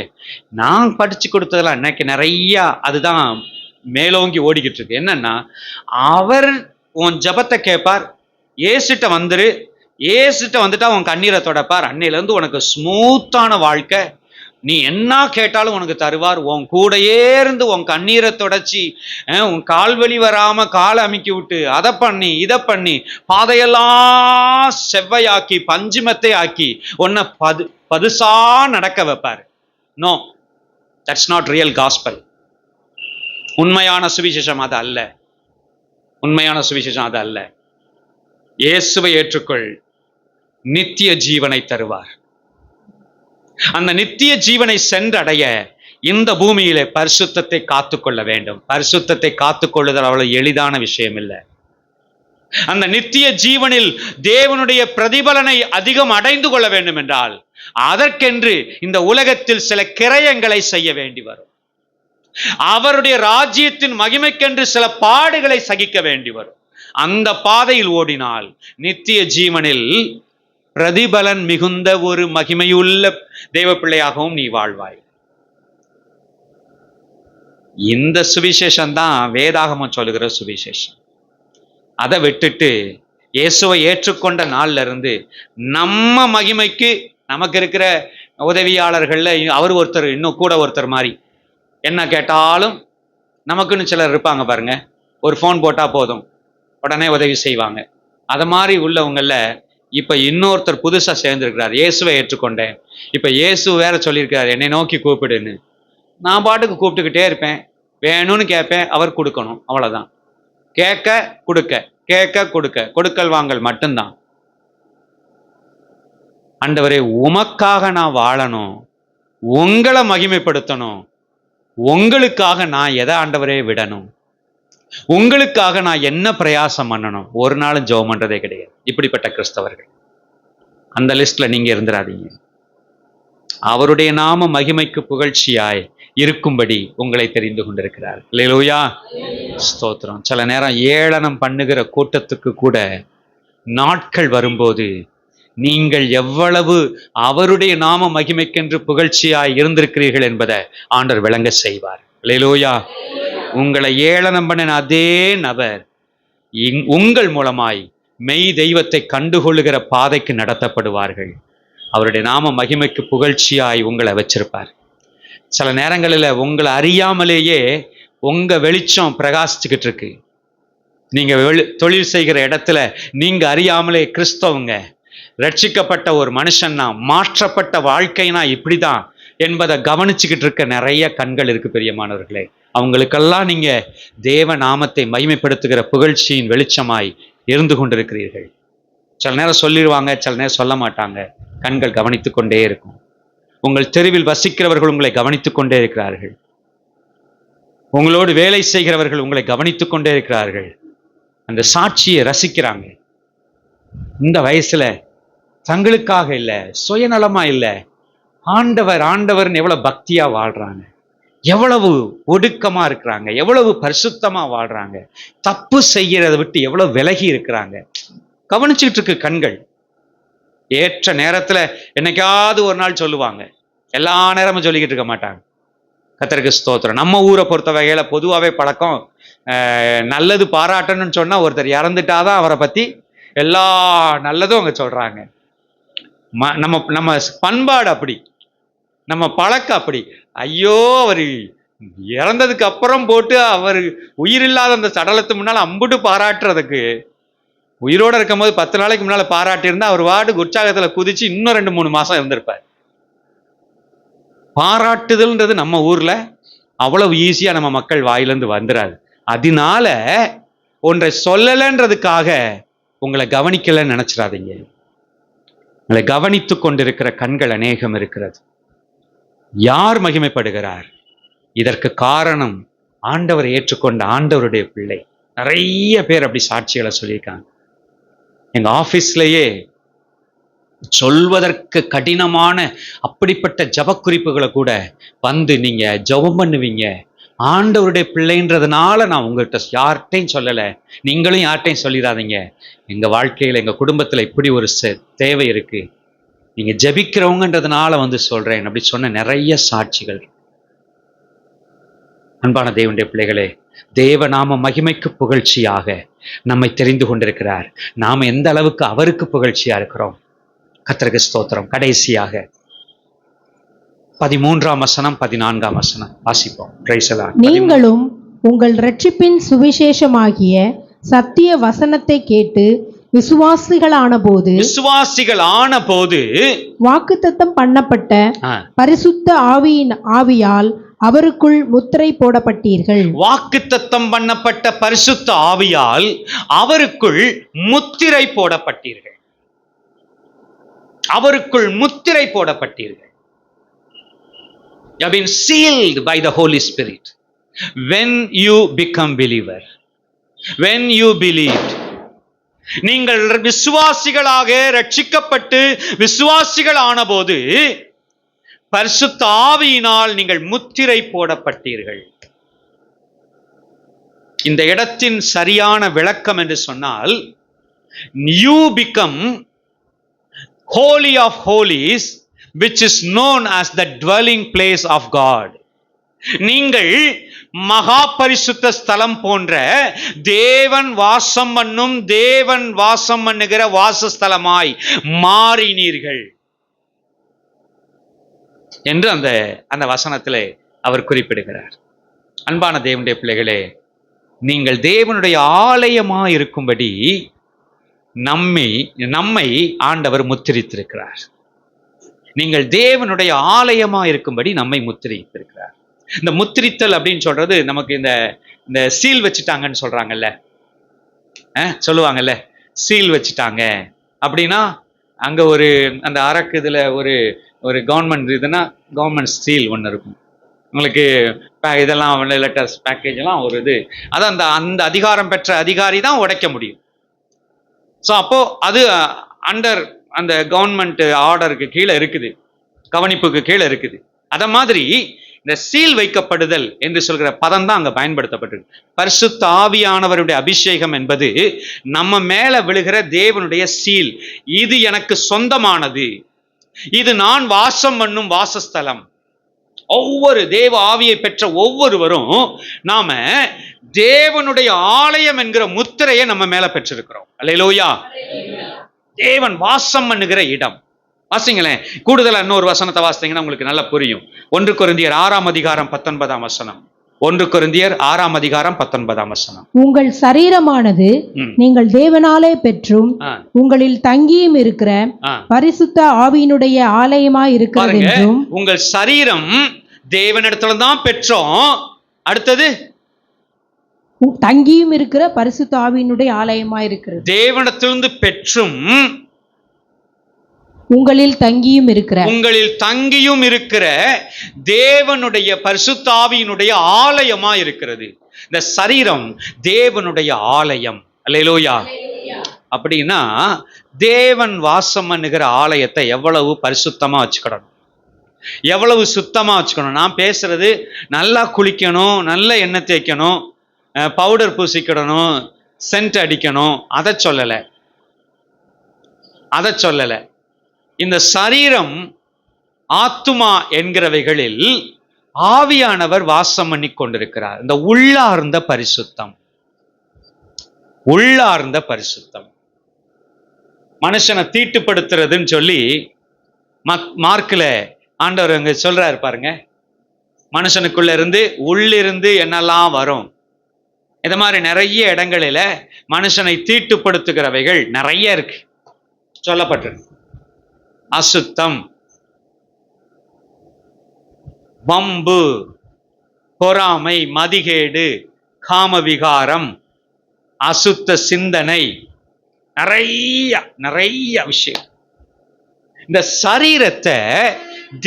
நான் படிச்சு கொடுத்ததெல்லாம் எனக்கு நிறைய அதுதான் மேலோங்கி ஓடிக்கிட்டு இருக்கு. என்னன்னா, அவர் உன் ஜபத்தை கேட்பார், ஏசிட்ட வந்துரு, ஏசிட்ட வந்துட்டா உன் கண்ணீரை தொடப்பார், அன்னையில இருந்து உனக்கு ஸ்மூத்தான வாழ்க்கை, நீ என்ன கேட்டாலும் உனக்கு தருவார், உன் கூடையே இருந்து உன் கண்ணீரை தொடச்சி, உன் கால்வலி வராம காலை அமுக்கி விட்டு, அதை பண்ணி இதை பண்ணி பாதையெல்லாம் செவ்வையாக்கி பஞ்சுமத்தை ஆக்கி உன்னை பதுசா நடக்க வைப்பார். No, that's not real gospel. உண்மையான சுவிசேஷம் அது அல்ல. உண்மையான சுவிசேஷம் அது அல்ல. இயேசுவை ஏற்றுக்கொள், நித்திய ஜீவனை தருவார். அந்த நித்திய ஜீவனை சென்றடைய இந்த பூமியிலே பரிசுத்தத்தை காத்துக்கொள்ள வேண்டும். பரிசுத்தத்தை காத்துக்கொள்ளுதல் அவ்வளவு எளிதான விஷயம் இல்லை. அந்த நித்திய ஜீவனில் தேவனுடைய பிரதிபலனை அதிகம் அடைந்து கொள்ள வேண்டும் என்றால் அதற்கென்று இந்த உலகத்தில் சில கிரயங்களை செய்ய வேண்டி வரும். அவருடைய ராஜ்யத்தின் மகிமைக்கென்று சில பாடுகளை சகிக்க வேண்டி வரும். அந்த பாதையில் ஓடினால் நித்திய ஜீவனில் பிரதிபலன் மிகுந்த ஒரு மகிமையுள்ள தெய்வ பிள்ளையாகவும் நீ வாழ்வாய். இந்த சுவிசேஷம் தான் வேதாகமம் சொல்லுகிற சுவிசேஷம். அதை விட்டுட்டு இயேசுவை ஏற்றுக்கொண்ட நாள்ல இருந்து நம்ம மகிமைக்கு நமக்கு இருக்கிற உதவியாளர்கள்ல அவர் ஒருத்தர், இன்னும் கூட ஒருத்தர் மாதிரி என்ன கேட்டாலும் நமக்குன்னு சிலர் இருப்பாங்க பாருங்க, ஒரு ஃபோன் போட்டா போதும் உடனே உதவி செய்வாங்க. அதை மாதிரி உள்ளவங்கள இப்ப இன்னொருத்தர் புதுசா சேர்ந்திருக்கிறார். இயேசுவை ஏற்றுக்கொண்டேன், இப்ப இயேசு வேற சொல்லியிருக்கிறார் என்னை நோக்கி கூப்பிடுன்னு. நான் பாட்டுக்கு கூப்பிட்டுக்கிட்டே இருப்பேன், வேணும்னு கேட்பேன், அவர் கொடுக்கணும், அவ்வளவுதான். கேட்க கொடுக்க, கேட்க கொடுக்க, கொடுக்கல் வாங்கல் மட்டும்தான். ஆண்டவரே, உமக்காக நான் வாழணும், உங்களை மகிமைப்படுத்தணும், உங்களுக்காக நான் எதை ஆண்டவரே விடணும், உங்களுக்காக நான் என்ன பிரயாசம் பண்ணணும், ஒரு நாளும் ஜெபம் பண்றதே கிடையாது. இப்படிப்பட்ட கிறிஸ்தவர்கள் அந்த லிஸ்ட்ல நீங்க இருந்துடாதீங்க. அவருடைய நாம மகிமைக்கு புகழ்ச்சியாய் இருக்கும்படி உங்களை தெரிந்து கொண்டிருக்கிறார். அல்லேலூயா, ஸ்தோத்திரம். சில நேரம் ஏளனம் பண்ணுகிற கூட்டத்துக்கு கூட நாட்கள் வரும்போது நீங்கள் எவ்வளவு அவருடைய நாம மகிமைக்கென்று புகழ்ச்சியாய் இருந்திருக்கிறீர்கள் என்பதை ஆண்டவர் விளங்க செய்வார். அல்லேலூயா. உங்களை ஏளனம் பண்ணின அதே நபர் உங்கள் மூலமாய் மெய் தெய்வத்தை கண்டுகொள்ளுகிற பாதைக்கு நடத்தப்படுவார்கள். அவருடைய நாம மகிமைக்கு புகழ்ச்சியாய் உங்களை வச்சிருப்பார். சில நேரங்களில் உங்களை அறியாமலேயே உங்க வெளிச்சம் பிரகாசிச்சுக்கிட்டு இருக்கு. நீங்க தொழில் செய்கிற இடத்துல நீங்க அறியாமலே கிறிஸ்தவங்க, ரட்சிக்கப்பட்ட ஒரு மனுஷன்னா, மாற்றப்பட்ட வாழ்க்கைனா இப்படிதான் என்பதை கவனிச்சுக்கிட்டு இருக்க நிறைய கண்கள் இருக்கு பிரியமானவர்களே. அவங்களுக்கெல்லாம் நீங்க தேவ நாமத்தை மகிமைப்படுத்துகிற புகழ்ச்சியின் வெளிச்சமாய் இருந்து கொண்டிருக்கிறீர்கள். சில நேரம் சொல்லிடுவாங்க, சில நேரம் சொல்ல மாட்டாங்க. கண்கள் கவனித்துக் கொண்டே இருக்கும். உங்கள் தெருவில் வசிக்கிறவர்கள் உங்களை கவனித்துக் கொண்டே இருக்கிறார்கள். உங்களோடு வேலை செய்கிறவர்கள் உங்களை கவனித்துக் கொண்டே இருக்கிறார்கள். அந்த சாட்சியை ரசிக்கிறாங்க. இந்த வயசுல தங்களுக்காக இல்ல, சுயநலமா இல்ல, ஆண்டவர்னு எவ்வளவு பக்தியா வாழ்றாங்க, எவ்வளவு ஒடுக்கமா இருக்கிறாங்க, எவ்வளவு பரிசுத்தமா வாழ்றாங்க, தப்பு செய்யறதை விட்டு எவ்வளவு விலகி இருக்கிறாங்க. கவனிச்சுட்டு இருக்கு கண்கள். ஏற்ற நேரத்துல என்னைக்காவது ஒரு நாள் சொல்லுவாங்க, எல்லா நேரமும் சொல்லிக்கிட்டு இருக்க மாட்டாங்க. கர்த்தருக்கு ஸ்தோத்திரம். நம்ம ஊரை பொறுத்த வகையில பொதுவாகவே பழக்கம், நல்லது பாராட்டணும்னு சொன்னா ஒருத்தர் இறந்துட்டாதான் அவரை பத்தி எல்லா நல்லதும் அவங்க சொல்றாங்க. நம்ம நம்ம பண்பாடு அப்படி, நம்ம பழக்கம் அப்படி. ஐயோ, அவர் இறந்ததுக்கு அப்புறம் போட்டு அவர் உயிரில்லாத அந்த சடலத்து முன்னால அம்புட்டு பாராட்டுறதுக்கு, உயிரோட இருக்கும் போது 10 நாளைக்கு முன்னால பாராட்டி இருந்தா அவர் வார்டு உற்சாகத்துல குதிச்சு இன்னும் 2-3 மாசம் இருந்திருப்பார். பாராட்டுதல்ன்றது நம்ம ஊர்ல அவ்வளவு ஈஸியா நம்ம மக்கள் வாயிலிருந்து வந்துடாது. அதனால ஒன்றை சொல்லலன்றதுக்காக உங்களை கவனிக்கலன்னு நினைச்சிடாதீங்க. உங்களை கவனித்துக் கொண்டிருக்கிற கண்கள் அநேகம் இருக்கிறது. யார் மகிமைப்படுகிறார்? இதற்கு காரணம் ஆண்டவரை ஏற்றுக்கொண்ட ஆண்டவருடைய பிள்ளை. நிறைய பேர் அப்படி சாட்சிகளை சொல்லியிருக்காங்க. எங்க ஆபீஸ்லயே சொல்வதற்கு கடினமான அப்படிப்பட்ட ஜப குறிப்புகளை கூட வந்து நீங்க ஜெபம் பண்ணுவீங்க. ஆண்டவருடைய பிள்ளைன்றதுனால நான் உங்கள்கிட்ட யார்கிட்டையும் சொல்லலை, நீங்களும் யார்கிட்டையும் சொல்லிடாதீங்க. எங்க வாழ்க்கையில எங்க குடும்பத்துல இப்படி ஒரு தேவை இருக்கு, நீங்க ஜெபிக்கிறவங்கன்றதுனால வந்து சொல்றேன் அப்படி சொன்ன நிறைய சாட்சிகள். அன்பான தேவனுடைய பிள்ளைகளே, தேவ நாம மகிமைக்கு புகழ்ச்சியாக நம்மை தெரிந்து கொண்டிருக்கிறார். நாம எந்த அளவுக்கு அவருக்கு புகழ்ச்சியா இருக்கிறோம். கர்த்தருக்கு ஸ்தோத்திரம். கடைசியாக 13ஆம் வசனம் 14ஆம் வசனம் வாசிப்போம். Price the Lord. நீங்களும் உங்கள் இரட்சிப்பின் சுவிசேஷமாகிய சத்திய வசனத்தை கேட்டு விசுவாசிகளான போது வாக்குத்தத்தம் பண்ணப்பட்ட பரிசுத்த ஆவியால் அவருக்குள் முத்திரை போடப்பட்டீர்கள். வாக்குத்தத்தம் பண்ணப்பட்ட பரிசுத்த ஆவியால் அவருக்குள் முத்திரை போடப்பட்டீர்கள். அவருக்குள் முத்திரை போடப்பட்டீர்கள். You have been sealed by the Holy Spirit. When you become believer, when you believed, நீங்கள் விசுவாசிகளாக ரட்சிக்கப்பட்டு விசுவாசிகள் ஆனபோது பரிசுத்த ஆவியினால் நீங்கள் முத்திரை போடப்பட்டீர்கள். இந்த இடத்தின் சரியான விளக்கம் என்று சொன்னால், you become holy of holies, which is known as the dwelling place of God. நீங்கள் மகா பரிசுத்த ஸ்தலம் போன்ற தேவன் வாசம் பண்ணுகிற வாசஸ்தலமாய் மாறினீர்கள் என்று அந்த வசனத்திலே அவர் குறிப்பிடுகிறார். அன்பான தேவனுடைய பிள்ளைகளே, நீங்கள் தேவனுடைய ஆலயமாய் இருக்கும்படி நம்மை ஆண்டவர் முத்திரித்திருக்கிறார். நீங்கள் தேவனுடைய ஆலயமா இருக்கும்படி நம்மை முத்திரித்திருக்கிறார். இந்த முத்திரித்தல் அப்படின்னு சொல்றது நமக்கு இந்த சீல் வச்சுட்டாங்கன்னு சொல்றாங்கல்ல, சொல்லுவாங்கல்ல, சீல் வச்சுட்டாங்க அப்படின்னா அங்க அந்த அரக்கு இதுல ஒரு கவர்மெண்ட் இதுன்னா கவர்மெண்ட் சீல் ஒன்று இருக்கும். உங்களுக்கு இதெல்லாம் லெட்டர்ஸ் பேக்கேஜ் எல்லாம் ஒரு இது, அதான் அந்த அதிகாரம் பெற்ற அதிகாரி தான் உடைக்க முடியும். ஸோ அப்போ அது அண்டர் அந்த கவர்மெண்ட் ஆர்டருக்கு கீழே இருக்குது, கவனிப்புக்கு கீழே இருக்குது. அத மாதிரி இந்த சீல் வைக்கப்படுதல் என்று சொல்கிற பதம் தான் அங்க பயன்படுத்தப்பட்டிருக்கு. பரிசுத்த ஆவியானவருடைய அபிஷேகம் என்பது நம்ம மேல விழுகிற தேவனுடைய சீல். இது எனக்கு சொந்தமானது, இது நான் வாசம் பண்ணும் வாசஸ்தலம். ஒவ்வொரு தேவ ஆவியை பெற்ற ஒவ்வொருவரும் நாம தேவனுடைய ஆலயம் என்கிற முத்திரையை நம்ம மேல பெற்றிருக்கிறோம். அல்லேலூயா. தேவன் வாசம் பண்ணுகிற இடம். வாசிங்களேன், கூடுதலா இன்னொரு வசனத்தை வாசித்தீங்கன்னா உங்களுக்கு நல்லா புரியும். 1 கொரிந்தியர் 6ஆம் அதிகாரம் 19ஆம் வசனம். 1 கொரிந்தியர் 6ஆம் அதிகாரம் 19ஆம் வசனம். உங்கள் சரீரமானது நீங்கள் தேவனாலே பெற்றும் உங்களில் தங்கியும் இருக்கிற பரிசுத்த ஆவியினுடைய ஆலயமாய் இருக்கிறது என்றும். உங்கள் சரீரம் தேவனிடத்துல தான் பெற்றோம், அடுத்தது தங்கியும் இருக்கிற பரிசுத்த ஆவியினுடைய ஆலயமா இருக்கிறது. தேவனிடத்திலிருந்து பெற்றும் உங்களில் தங்கியும் இருக்கிற தேவனுடைய பரிசுத்த ஆவியினுடைய ஆலயமா இருக்கிறது. இந்த சரீரம் தேவனுடைய ஆலயம். அல்லேலூயா. அப்படின்னா தேவன் வாசம் பண்ணுகிற ஆலயத்தை எவ்வளவு பரிசுத்தமா வச்சுக்கணும், எவ்வளவு சுத்தமா வச்சுக்கணும். நான் பேசுறது நல்லா குளிக்கணும், நல்ல எண்ணெய் தேய்க்கணும், பவுடர் பூசிக்கிடணும், சென்ட் அடிக்கணும், அதை சொல்லலை. இந்த சரீரம் ஆத்துமா என்கிறவைகளில் ஆவியானவர் வாசம் பண்ணி கொண்டிருக்கிறார். இந்த உள்ளார்ந்த பரிசுத்தம் மனுஷனை தீட்டுப்படுத்துறதுன்னு சொல்லி மார்க்கில் ஆண்டவர் அங்க சொல்றாரு பாருங்க. மனுஷனுக்குள்ள இருந்து உள்ளிருந்து என்னெல்லாம் வரும், இந்த மாதிரி நிறைய இடங்களில மனுஷனை தீட்டுப்படுத்துகிறவைகள் நிறைய இருக்கு சொல்லப்பட்டிருக்கு. அசுத்தம், வம்பு, பொறாமை, மதிகேடு, காமவிகாரம், அசுத்த சிந்தனை, நிறைய விஷயம். இந்த சரீரத்தை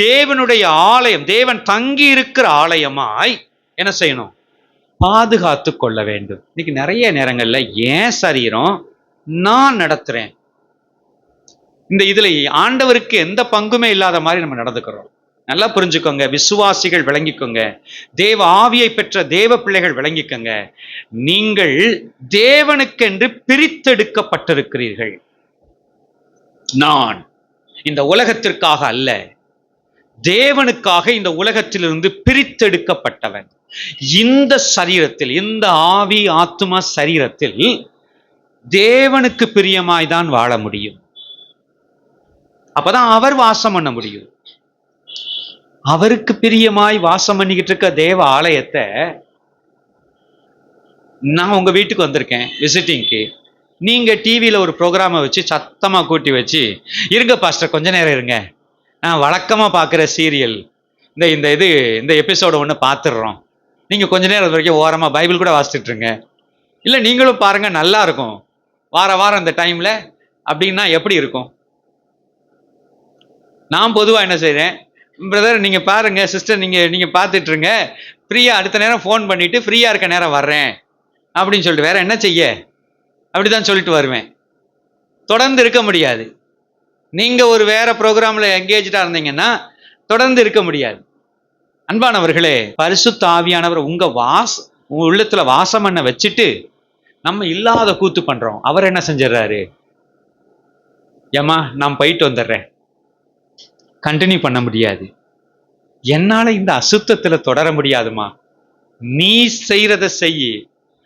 தேவனுடைய ஆலயம், தேவன் தங்கி இருக்கிற ஆலயமாய் என்ன செய்யணும்? பாதுகாத்து கொள்ள வேண்டும். இன்னைக்கு நிறைய நேரங்கள்ல ஏன் சரீரம் நான் நடத்துறேன், இந்த இதுல ஆண்டவருக்கு எந்த பங்குமே இல்லாத மாதிரி நம்ம நடந்துக்கிறோம். நல்லா புரிஞ்சுக்கோங்க, விசுவாசிகள் விளங்கிக்கோங்க, தேவ ஆவியை பெற்ற தேவ பிள்ளைகள் விளங்கிக்கோங்க. நீங்கள் தேவனுக்கென்று பிரித்தெடுக்கப்பட்டிருக்கிறீர்கள். நான் இந்த உலகத்திற்காக அல்ல, தேவனுக்காக இந்த உலகத்திலிருந்து பிரித்தெடுக்கப்பட்டவன். இந்த சரீரத்தில், இந்த ஆவி ஆத்துமா சரீரத்தில் தேவனுக்கு பிரியமாய்தான் வாழ முடியும். அப்பதான் அவர் வாசம் பண்ண முடியும். அவருக்கு பிரியமாய் வாசம் பண்ணிக்கிட்டு இருக்க தேவ ஆலயத்தை நான் உங்க வீட்டுக்கு வந்திருக்கேன் விசிட்டிங்க்கு. நீங்க டிவியில ஒரு ப்ரோக்ராமை வச்சு சத்தமா கூட்டி வச்சு, இருங்க பாஸ்டர் கொஞ்ச நேரம் இருங்க, நான் வழக்கமா பார்க்குற சீரியல் இந்த எபிசோட ஒன்று பார்த்துடுறோம், நீங்க கொஞ்ச நேரம் வரைக்கும் ஓரமா பைபிள் கூட வாசிச்சுட்டு இருங்க, இல்லை நீங்களும் பாருங்க நல்லா இருக்கும் வாரம் இந்த டைம்ல அப்படின்னா எப்படி இருக்கும்? நான் பொதுவாக என்ன செய்கிறேன், பிரதர் நீங்கள் பாருங்க, சிஸ்டர் நீங்கள் பார்த்துட்டு இருங்க, ஃப்ரீயாக அடுத்த நேரம் ஃபோன் பண்ணிவிட்டு ஃப்ரீயாக இருக்க நேரம் வர்றேன் அப்படின்னு சொல்லிட்டு, வேற என்ன செய்ய, அப்படி தான் சொல்லிட்டு வருவேன். தொடர்ந்து இருக்க முடியாது. நீங்கள் ஒரு வேற ப்ரோக்ராமில் எங்கேஜாக இருந்தீங்கன்னா தொடர்ந்து இருக்க முடியாது. அன்பானவர்களே, பரிசுத்த ஆவியானவர் உங்கள் உள்ளத்தில் வாசம் பண்ண வச்சுட்டு நம்ம இல்லாத கூத்து பண்ணுறோம். அவர் என்ன செஞ்சிடறாரு, ஏம்மா நான் போயிட்டு வந்துடுறேன், கண்டினியூ பண்ண முடியாது, என்னால இந்த அசுத்தத்துல தொடர முடியாதுமா, நீ செய்யறத செய்யி,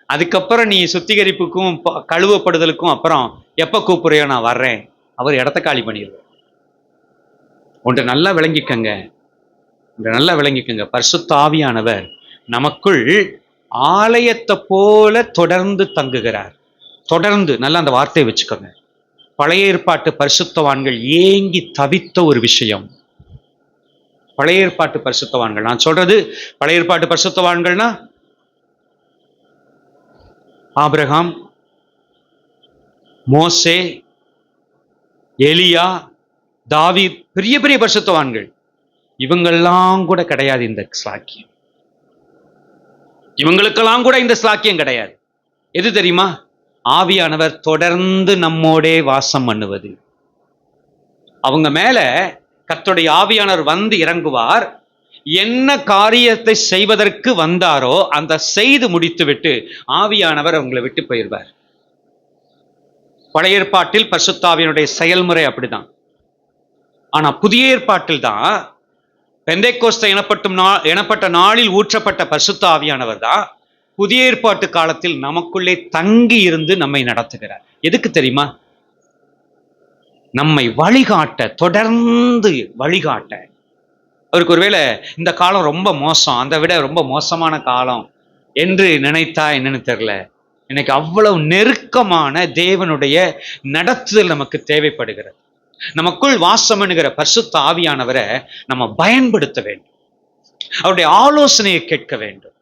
அதுக்கப்புறம் நீ சுத்திகரிப்புக்கும் கழுவப்படுதலுக்கும் அப்புறம் எப்ப கூப்பிடுறியோ நான் வர்றேன். அவர் இடத்த காலி பண்ணிடுவார். ஒன்று நல்லா விளங்கிக்கங்க, பரிசுத்த ஆவியானவர் நமக்குள் ஆலயத்தை போல தொடர்ந்து தங்குகிறார். தொடர்ந்து நல்லா அந்த வார்த்தையை வச்சுக்கோங்க. பழைய ஏற்பாட்டு பரிசுத்தவான்கள் ஏங்கி தவித்த ஒரு விஷயம். பழைய ஏற்பாட்டு பரிசுத்தவான்கள், நான் சொல்றது பழைய ஏற்பாட்டு பரிசுத்தவான்கள்னா ஆபிரகாம், மோசே, எலியா, தாவீத், பெரிய பெரிய பரிசுத்தவான்கள். இவங்கெல்லாம் கூட கிடையாது இந்த ஸ்லாக்கியம். இவங்களுக்கெல்லாம் கூட இந்த ஸ்லாக்கியம் கிடையாது. எது தெரியுமா? ஆவியானவர் தொடர்ந்து நம்மோடே வாசம் பண்ணுவது. அவங்க மேல கர்த்தருடைய ஆவியானவர் வந்து இறங்குவார். என்ன காரியத்தை செய்வதற்கு வந்தாரோ அந்த செய்து முடித்து விட்டு ஆவியானவர் அவங்களை விட்டு போயிடுவார். பழைய ஏற்பாட்டில் பரிசுத்த ஆவியினுடைய செயல்முறை அப்படிதான். ஆனா புதிய ஏற்பாட்டில் தான் பெந்தைக்கோஸ்தை எனப்பட்ட நாளில் ஊற்றப்பட்ட பரிசுத்த ஆவியானவர் தான் புதிய ஏற்பாட்டு காலத்தில் நமக்குள்ளே தங்கி இருந்து நம்மை நடத்துகிறார். எதுக்கு தெரியுமா? நம்மை வழிகாட்ட, தொடர்ந்து வழிகாட்ட. அவருக்கு ஒருவேளை இந்த காலம் ரொம்ப மோசம், அந்த விட ரொம்ப மோசமான காலம் என்று நினைத்தா என்னன்னு தெரியல, இன்னைக்கு அவ்வளவு நெருக்கமான தேவனுடைய நடத்துதல் நமக்கு தேவைப்படுகிறது. நமக்குள் வாசம் பண்ணுகிற பரிசுத்த ஆவியானவரை நம்ம பயன்படுத்த வேண்டும். அவருடைய ஆலோசனையை கேட்க வேண்டும்.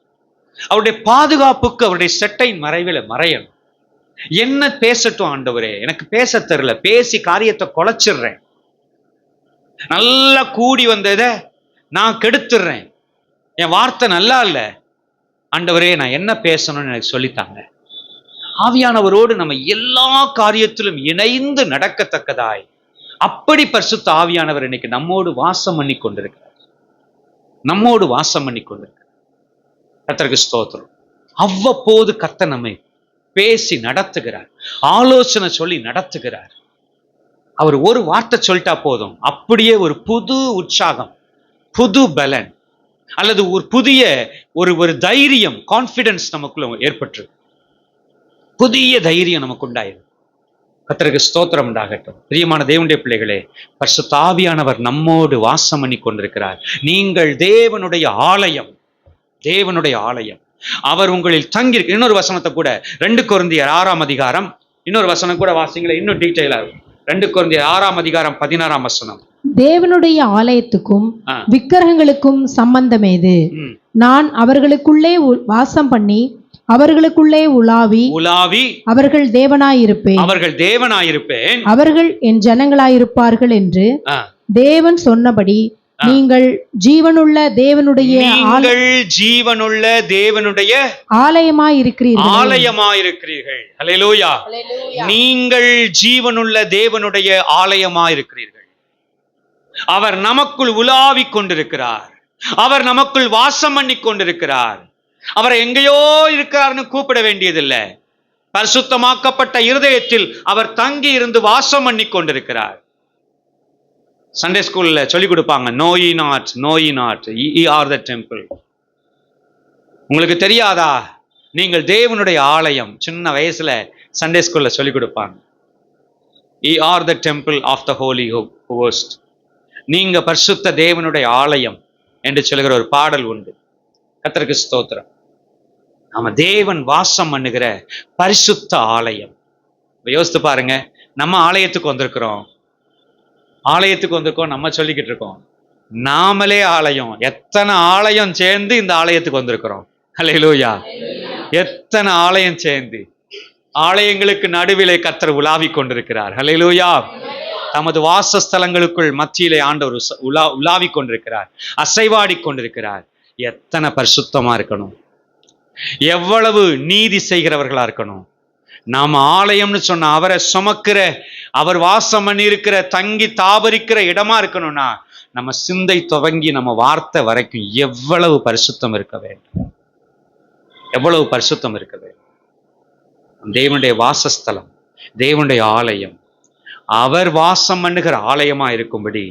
அவருடைய பாதுகாப்புக்கு அவருடைய செட்டை மறைவில் மறையணும். என்ன பேசட்டும் ஆண்டவரே, எனக்கு பேச தெரியல, பேசி காரியத்தை குலைச்சிடுறேன், நல்லா கூடி வந்ததை நான் கெடுத்துடுறேன், என் வார்த்தை நல்லா இல்லை, ஆண்டவரே நான் என்ன பேசணும்னு எனக்கு சொல்லித்தாங்க. ஆவியானவரோடு நம்ம எல்லா காரியத்திலும் இணைந்து நடக்கத்தக்கதாய் அப்படி பரிசுத்த ஆவியானவர் இன்னைக்கு நம்மோடு வாசம் பண்ணி கொண்டிருக்கிறார். நம்மோடு வாசம் பண்ணி கொண்டிருக்கிறார். கர்த்தருக்கு ஸ்தோத்திரம். அவ்வப்போது கர்த்தர் நம்மை பேசி நடத்துகிறார், ஆலோசனை சொல்லி நடத்துகிறார். அவர் ஒரு வார்த்தை சொல்லிட்டா போதும், அப்படியே ஒரு புது உற்சாகம், புது பலன், அல்லது ஒரு புதிய ஒரு தைரியம், கான்பிடன்ஸ் நமக்குள்ள ஏற்பட்டு புதிய தைரியம் நமக்கு உண்டாயிரும். கர்த்தருக்கு ஸ்தோத்திரம் உண்டாகட்டும். பிரியமான தேவனுடைய பிள்ளைகளே, பரிசுத்த ஆவியானவர் நம்மோடு வாசம் பண்ணி கொண்டிருக்கிறார். நீங்கள் தேவனுடைய ஆலயம், தேவனுடைய ஆலயம். அவர் உங்களில் தங்கி. இன்னொரு வசனத்தை கூட 2 கொரிந்தியர் 6ஆம் அதிகாரம், இன்னொரு வசனம் கூட வாசிங்களே, இன்னும் டீட்டெயிலா இருக்கும். 2 கொரிந்தியர் 6ஆம் அதிகாரம் 16ஆம் வசனம். தேவனுடைய ஆலயத்துக்கும் விக்கிரகங்களுக்கும் சம்பந்தமேது? நான் அவர்களுக்குள்ளே வாசம் பண்ணி அவர்களுக்குள்ளே உலாவி அவர்கள் தேவனாயிருப்பேன், அவர்கள் என் ஜனங்களாயிருப்பார்கள் என்று தேவன் சொன்னபடி நீங்கள் ஜீவனுள்ள தேவனுடைய ஆலயமாயிருக்கிறீர்கள். அல்லேலூயா. நீங்கள் ஜீவனுள்ள தேவனுடைய ஆலயமாயிருக்கிறீர்கள். அவர் நமக்குள் உலாவிக் கொண்டிருக்கிறார், அவர் நமக்குள் வாசம் பண்ணி கொண்டிருக்கிறார். அவரை எங்கேயோ இருக்கிறார்னு கூப்பிட வேண்டியதில்லை. பரிசுத்தமாக்கப்பட்ட இருதயத்தில் அவர் தங்கி இருந்து வாசம் பண்ணி கொண்டிருக்கிறார். சண்டே ஸ்கூல்ல சொல்லிக் கொடுப்பாங்க, no ye not, ye are the temple. உங்களுக்கு தெரியாதா, நீங்கள் தேவனுடைய ஆலயம்? சின்ன வயசுல சண்டே ஸ்கூல்ல சொல்லிக் கொடுப்பாங்க, ye are the temple of the holy host. நீங்க பரிசுத்த தேவனுடைய ஆலயம் என்று சொல்கிற ஒரு பாடல் உண்டு. கர்த்தருக்கு ஸ்தோத்திரம். நாம தேவன் வாசம் பண்ணுகிற பரிசுத்த ஆலயம். யோசித்து பாருங்க, நம்ம ஆலயத்துக்கு வந்திருக்கிறோம், நம்ம சொல்லிக்கிட்டு இருக்கோம், நாமளே ஆலயம். எத்தனை ஆலயம் சேர்ந்து இந்த ஆலயத்துக்கு வந்திருக்கிறோம். அல்லேலூயா. எத்தனை ஆலயம் சேர்ந்து, ஆலயங்களுக்கு நடுவிலே கர்த்தர் உலாவிக் கொண்டிருக்கிறார். அல்லேலூயா. தமது வாசஸ்தலங்களுக்குள் மத்தியிலே ஆண்டவர் உலாவிக் கொண்டிருக்கிறார், அசைவாடி கொண்டிருக்கிறார். எத்தனை பரிசுத்தமா இருக்கணும், எவ்வளவு நீதி செய்கிறவர்களா இருக்கணும். நாம ஆலயம்னு சொன்ன அவரை சுமக்கிற, அவர் வாசம் பண்ணி இருக்கிற, தங்கி தாபரிக்கிற இடமா இருக்கணும்னா நம்ம சிந்தை துவங்கி நம்ம வார்த்தை வரைக்கும் எவ்வளவு பரிசுத்தம் இருக்க வேண்டும், எவ்வளவு பரிசுத்தம் இருக்க வேண்டும். தேவனுடைய வாசஸ்தலம், தேவனுடைய ஆலயம், அவர் வாசம் பண்ணுகிற ஆலயமா இருக்கும்படி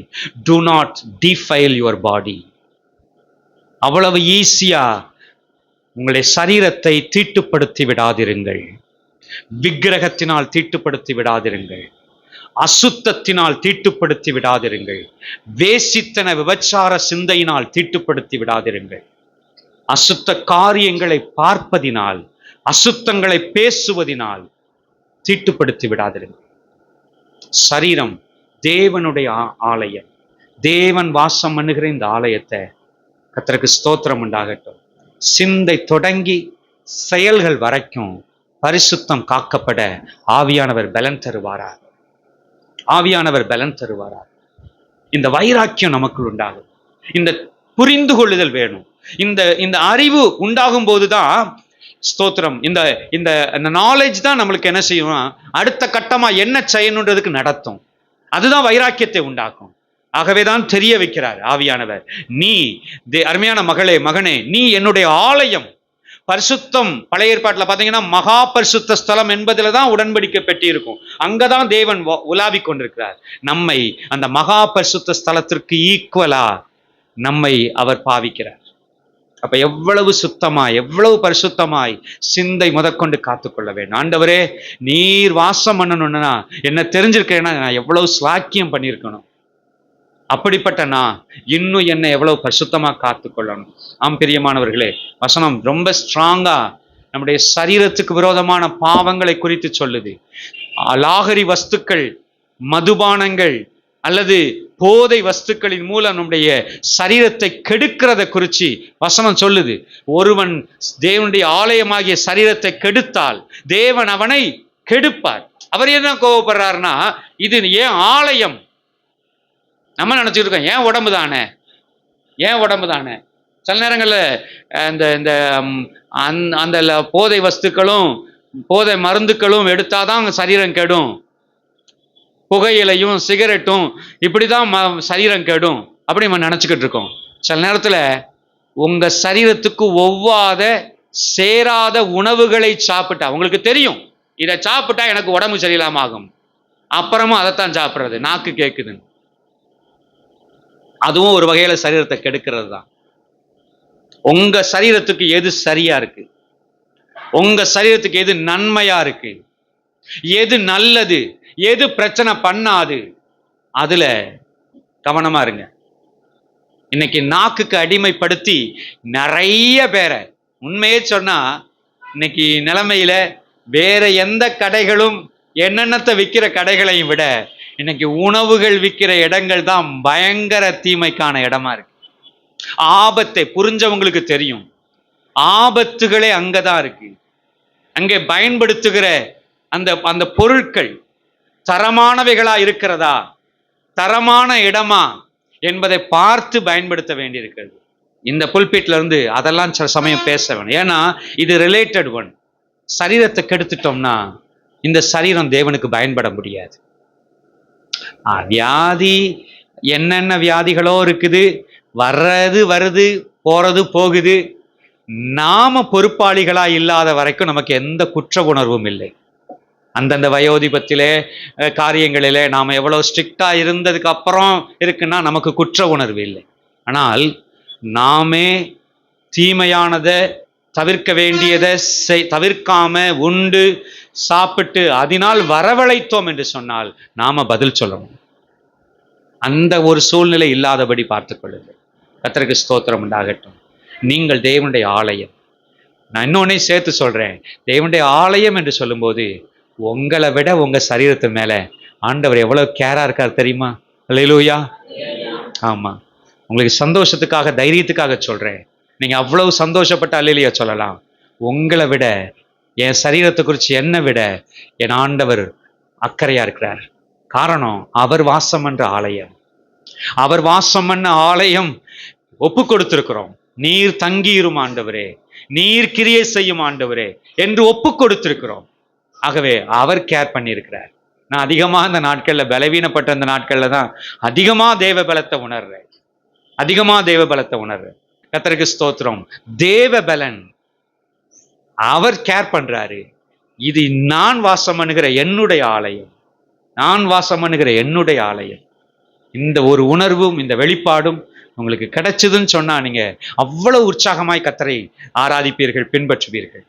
do not defile your body. அவ்வளவு ஈஸியா உங்களுடைய சரீரத்தை தீட்டுப்படுத்தி விடாதிருங்கள். விக்கிரகத்தினால் தீட்டுப்படுத்தி விடாதிருங்கள், அசுத்தத்தினால் தீட்டுப்படுத்தி விடாதிருங்கள், வேசித்தன விபச்சார சிந்தையினால் தீட்டுப்படுத்தி விடாதிருங்கள், அசுத்த காரியங்களை பார்ப்பதினால், அசுத்தங்களை பேசுவதினால் தீட்டுப்படுத்தி விடாதிருங்கள். சரீரம் தேவனுடைய ஆலயம், தேவன் வாசம் பண்ணுகிற இந்த ஆலயத்தை கர்த்தருக்கு ஸ்தோத்திரம் உண்டாகட்டும். சிந்தை தொடங்கி செயல்கள் வரைக்கும் பரிசுத்தம் காக்கப்பட ஆவியானவர் பலன் தருவாரா, ஆவியானவர் பலன் தருவாரா. இந்த வைராக்கியம் நமக்குள் உண்டாகும், இந்த புரிந்து கொள்ளுதல் வேணும். இந்த அறிவு உண்டாகும் போதுதான் ஸ்தோத்திரம், இந்த நாலேஜ் தான் நம்மளுக்கு என்ன செய்யும், அடுத்த கட்டமா என்ன செய்யணுன்றதுக்கு நடத்தும். அதுதான் வைராக்கியத்தை உண்டாக்கும். ஆகவேதான் தெரிய வைக்கிறார் ஆவியானவர், நீ அருமையான மகளே, மகனே, நீ என்னுடைய ஆலயம். பரிசுத்தம் பழைய ஏற்பாட்டில் பார்த்தீங்கன்னா மகா பரிசுத்த ஸ்தலம் என்பதில் தான் உடன்படிக்கை பெட்டி இருக்கும். அங்கதான் தேவன் உலாவிக் கொண்டிருக்கிறார். நம்மை அந்த மகா பரிசுத்த ஸ்தலத்திற்கு ஈக்குவலா நம்மை அவர் பாவிக்கிறார். அப்ப எவ்வளவு சுத்தமாய், எவ்வளவு பரிசுத்தமாய் சிந்தை முதற்கொண்டு காத்துக்கொள்ள வேண்டும். ஆண்டவரே, நீர் வாசம் பண்ணணும்னா என்ன தெரிஞ்சிருக்கேன்னா நான் எவ்வளவு ஸ்லாக்கியம் பண்ணியிருக்கணும், அப்படிப்பட்ட நான் இன்னும் என்னை எவ்வளவு பரிசுத்தமா காத்துக்கொள்ளணும். ஆம் பிரியமானவர்களே, வசனம் ரொம்ப ஸ்ட்ராங்கா நம்முடைய சரீரத்துக்கு விரோதமான பாவங்களை குறித்து சொல்லுது. லாகரி வஸ்துக்கள், மதுபானங்கள், அல்லது போதை வஸ்துக்களின் மூலம் நம்முடைய சரீரத்தை கெடுக்கிறத குறித்து வசனம் சொல்லுது. ஒருவன் தேவனுடைய ஆலயமாகிய சரீரத்தை கெடுத்தால் தேவன் அவனை கெடுப்பார். அவர் என்ன கோபப்படுறாருன்னா, இது ஏன் ஆலயம்? நம்ம நினைச்சுட்டு இருக்கோம் ஏன் உடம்பு தானே, ஏன் உடம்பு தானே. சில நேரங்களில் இந்த அந்த போதை வஸ்துக்களும் போதை மருந்துக்களும் எடுத்தாதான் சரீரம் கெடும். புகையிலையும் சிகரெட்டும் இப்படிதான் சரீரம் கெடும் அப்படி நம்ம நினைச்சுக்கிட்டு இருக்கோம். சில நேரத்துல உங்க சரீரத்துக்கு ஒவ்வாத சேராத உணவுகளை சாப்பிட்டா, உங்களுக்கு தெரியும் இதை சாப்பிட்டா எனக்கு உடம்பு சரியில்லாம ஆகும், அப்புறமும் அதைத்தான் சாப்பிட்றது, நாக்கு கேட்குது, அதுவும் ஒரு வகையில சரீரத்தை கெடுக்கிறது தான். உங்க சரீரத்துக்கு எது சரியா இருக்கு, உங்க சரீரத்துக்கு எது நன்மையா இருக்கு, எது நல்லது, எது பிரச்சனை பண்ணாது, அதுல கவனமா இருங்க. இன்னைக்கு நாக்குக்கு அடிமைப்படுத்தி நிறைய பேரை, உண்மையே சொன்னா இன்னைக்கு நிலைமையில வேற எந்த கடைகளும் என்னென்னத்தை விற்கிற கடைகளையும் விட இன்னைக்கு உணவுகள் விற்கிற இடங்கள் தான் பயங்கர தீமைக்கான இடமா இருக்கு. ஆபத்தை புரிஞ்சவங்களுக்கு தெரியும், ஆபத்துகளே அங்கதான் இருக்கு. அங்கே பயன்படுத்துகிற அந்த பொருட்கள் தரமானவைகளா இருக்கிறதா, தரமான இடமா என்பதை பார்த்து பயன்படுத்த வேண்டியிருக்கிறது. இந்த புல்பீட்ல இருந்து அதெல்லாம் சில சமயம் பேச வேணும். ஏன்னா இது ரிலேட்டட் ஒன். சரீரத்தை கெடுத்துட்டோம்னா இந்த சரீரம் தேவனுக்கு பயன்பட முடியாது. வியாதி என்னென்ன வியாதிகளோ இருக்குது, வர்றது வருது, போறது போகுது. நாம பொறுப்பாளிகளா இல்லாத வரைக்கும் நமக்கு எந்த குற்ற உணர்வும் இல்லை. அந்தந்த வயோதிபத்திலே காரியங்களிலே நாம் எவ்வளோ ஸ்ட்ரிக்டா இருந்ததுக்கு அப்புறம் இருக்குன்னா நமக்கு குற்ற உணர்வு இல்லை. ஆனால் நாமே தீமையானதை தவிர்க்க வேண்டியதை தவிர்க்காம உண்டு சாப்பிட்டு அதனால் வரவழைத்தோம் என்று சொன்னால் நாம பதில் சொல்லணும். அந்த ஒரு சூழ்நிலை இல்லாதபடி பார்த்துக் கொள்ளுங்கள். கர்த்தருக்கு ஸ்தோத்திரம் உண்டாகட்டும். நீங்கள் தேவனுடைய ஆலயம். நான் இன்னொன்னே சேர்த்து சொல்றேன், தேவனுடைய ஆலயம் என்று சொல்லும்போது உங்களை விட உங்க சரீரத்து மேல ஆண்டவர் எவ்வளவு கேரா இருக்கார் தெரியுமா? அல்லேலூயா. ஆமா, உங்களுக்கு சந்தோஷத்துக்காக தைரியத்துக்காக சொல்றேன். நீங்க அவ்வளவு சந்தோஷப்பட்ட அல்லேலூயா சொல்லலாம். உங்களை விட, என் சரீரத்தை குறித்து என்னை விட என் ஆண்டவர் அக்கறையா இருக்கிறார். காரணம், அவர் வாசம் என்ற ஆலயம். அவர் வாசம் பண்ண ஆலயம் ஒப்பு கொடுத்திருக்கிறோம். நீர் தங்கியிரும் ஆண்டவரே, நீர் கிரியை செய்யும் ஆண்டவரே என்று ஒப்பு கொடுத்திருக்கிறோம். ஆகவே அவர் கேர் பண்ணியிருக்கிறார். நான் அதிகமா இந்த நாட்கள்ல பலவீனப்பட்ட இந்த நாட்கள்ல தான் அதிகமா தேவ பலத்தை உணர்றேன், அதிகமா தேவ பலத்தை உணர்றேன். கர்த்தருக்கு ஸ்தோத்திரம். தேவ பலன் அவர் கேர் பண்றாரு. இது நான் வாசம் பண்ணுகிற என்னுடைய ஆலயம், நான் வாசம் பண்ணுகிற என்னுடைய ஆலயம். இந்த ஒரு உணர்வும் இந்த வெளிப்பாடும் உங்களுக்கு கிடைச்சதுன்னு சொன்னா நீங்க அவ்வளவு உற்சாகமாய் கர்த்தரை ஆராதிப்பீர்கள், பின்பற்றுவீர்கள்.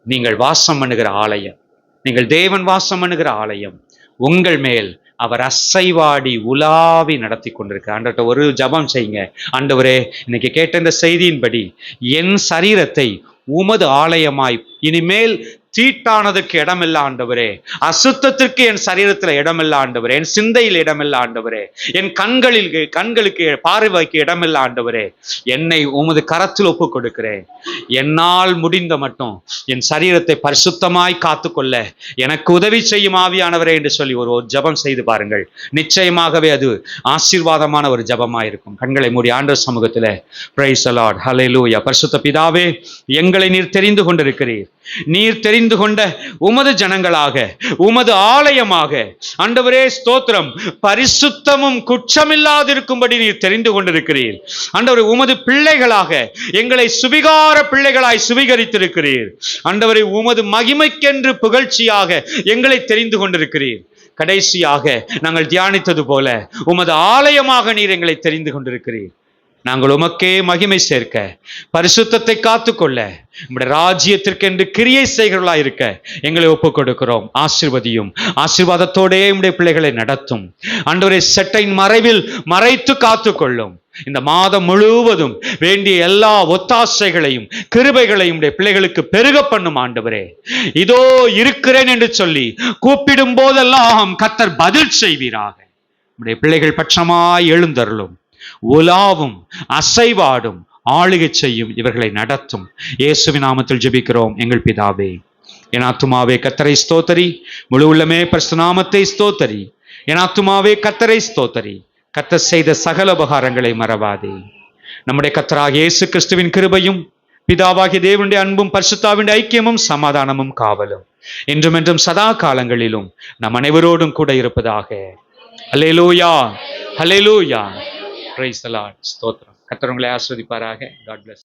நீங்கள் வாசம் பண்ணுகிற ஆலயம், நீங்கள் தேவன் வாசம் பண்ணுகிற ஆலயம். உங்கள் மேல் அவர் அசைவாடி உலாவி நடத்தி கொண்டிருக்க ஆண்டவர்கிட்ட ஒரு ஜபம் செய்யுங்க. ஆண்டவரே, இன்னைக்கு கேட்ட இந்த செய்தியின்படி என் சரீரத்தை உமது ஆலயமாய், இனிமேல் தீட்டானதுக்கு இடமில்ல ஆண்டவரே, அசுத்தத்திற்கு என் சரீரத்துல இடமில்ல ஆண்டவரே, என் சிந்தையில் இடமில்ல ஆண்டவரே, என் கண்களுக்கு பார்வைக்கு இடமில்ல ஆண்டவரே, என்னை உமது கரத்தில் ஒப்பு கொடுக்கிறேன். என்னால் முடிந்த மட்டும் என் சரீரத்தை பரிசுத்தமாய் காத்துக்கொள்ள எனக்கு உதவி செய்யும் ஆவியானவரே என்று சொல்லி ஒரு ஜபம் செய்து பாருங்கள். நிச்சயமாகவே அது ஆசீர்வாதமான ஒரு ஜபமாய் இருக்கும். கண்களை மூடி ஆண்டவர் சமூகத்தில் பிரைஸ் தி லார்ட். ஹல்லேலூயா. பரிசுத்த பிதாவே, எங்களை நீர் தெரிந்து கொண்டிருக்கிறீர். நீர் தெரிந்து கொண்ட உமது ஜனங்களாக, உமது ஆலயமாக ஆண்டவரே ஸ்தோத்திரம், பரிசுத்தமும் குற்றமில்லாதிருக்கும்படி நீர் தெரிந்து கொண்டிருக்கிறீர். ஆண்டவரே, உமது பிள்ளைகளாக எங்களை சுவிகார பிள்ளைகளாய் சுவிகரித்திருக்கிறீர். ஆண்டவரே, உமது மகிமைக்கென்று புகழ்ச்சியாக எங்களை தெரிந்து கொண்டிருக்கிறீர். கடைசியாக நாங்கள் தியானித்தது போல உமது ஆலயமாக நீர் எங்களை தெரிந்து கொண்டிருக்கிறீர். நாங்கள் உமக்கே மகிமை சேர்க்க, பரிசுத்தத்தை காத்துக்கொள்ள, நம்முடைய ராஜ்யத்திற்கென்று கிரியை செய்கிறவர்களாய் இருக்க எங்களை ஒப்புக் கொடுக்கிறோம். ஆசீர்வதியும், ஆசீர்வாதத்தோடே நம்முடைய பிள்ளைகளை நடத்தும். ஆண்டவரே, செட்டையின் மறைவில் மறைத்து காத்துக்கொள்ளும். இந்த மாதம் முழுவதும் வேண்டிய எல்லா ஒத்தாசைகளையும் கிருபைகளையும் பிள்ளைகளுக்கு பெருக பண்ணும் ஆண்டவரே. இதோ இருக்கிறேன் என்று சொல்லி கூப்பிடும் போதெல்லாம் கர்த்தர் பதில் செய்வீராக. உம்முடைய பிள்ளைகள் பட்சமாய் எழுந்தருளும், உலாவும் அசைவாடும் ஆளுகை செய்யும், இவர்களை நடத்தும். இயேசுவின் நாமத்தில் ஜெபிக்கிறோம் எங்கள் பிதாவே. என் ஆத்துமாவே கர்த்தரை ஸ்தோத்தரி, முழு உள்ளமே பரிசுத்த நாமத்தை ஸ்தோத்தரி. என் ஆத்துமாவே கர்த்தரை ஸ்தோத்தரி, கர்த்தர் செய்த சகல உபகாரங்களை மறவாதே. நம்முடைய கர்த்தராகிய இயேசு கிறிஸ்துவின் கிருபையும் பிதாவாகிய தேவனுடைய அன்பும் பரிசுத்தாவின் ஐக்கியமும் சமாதானமும் காவலும் என்றும் என்றும் சதா காலங்களிலும் நம் அனைவரோடும் கூட இருப்பதாக. Hallelujah, hallelujah. Praise the lord. ஸ்தோத்திரம். கர்த்தர் உங்களை ஆசீர்வதிப்பாராக. God bless.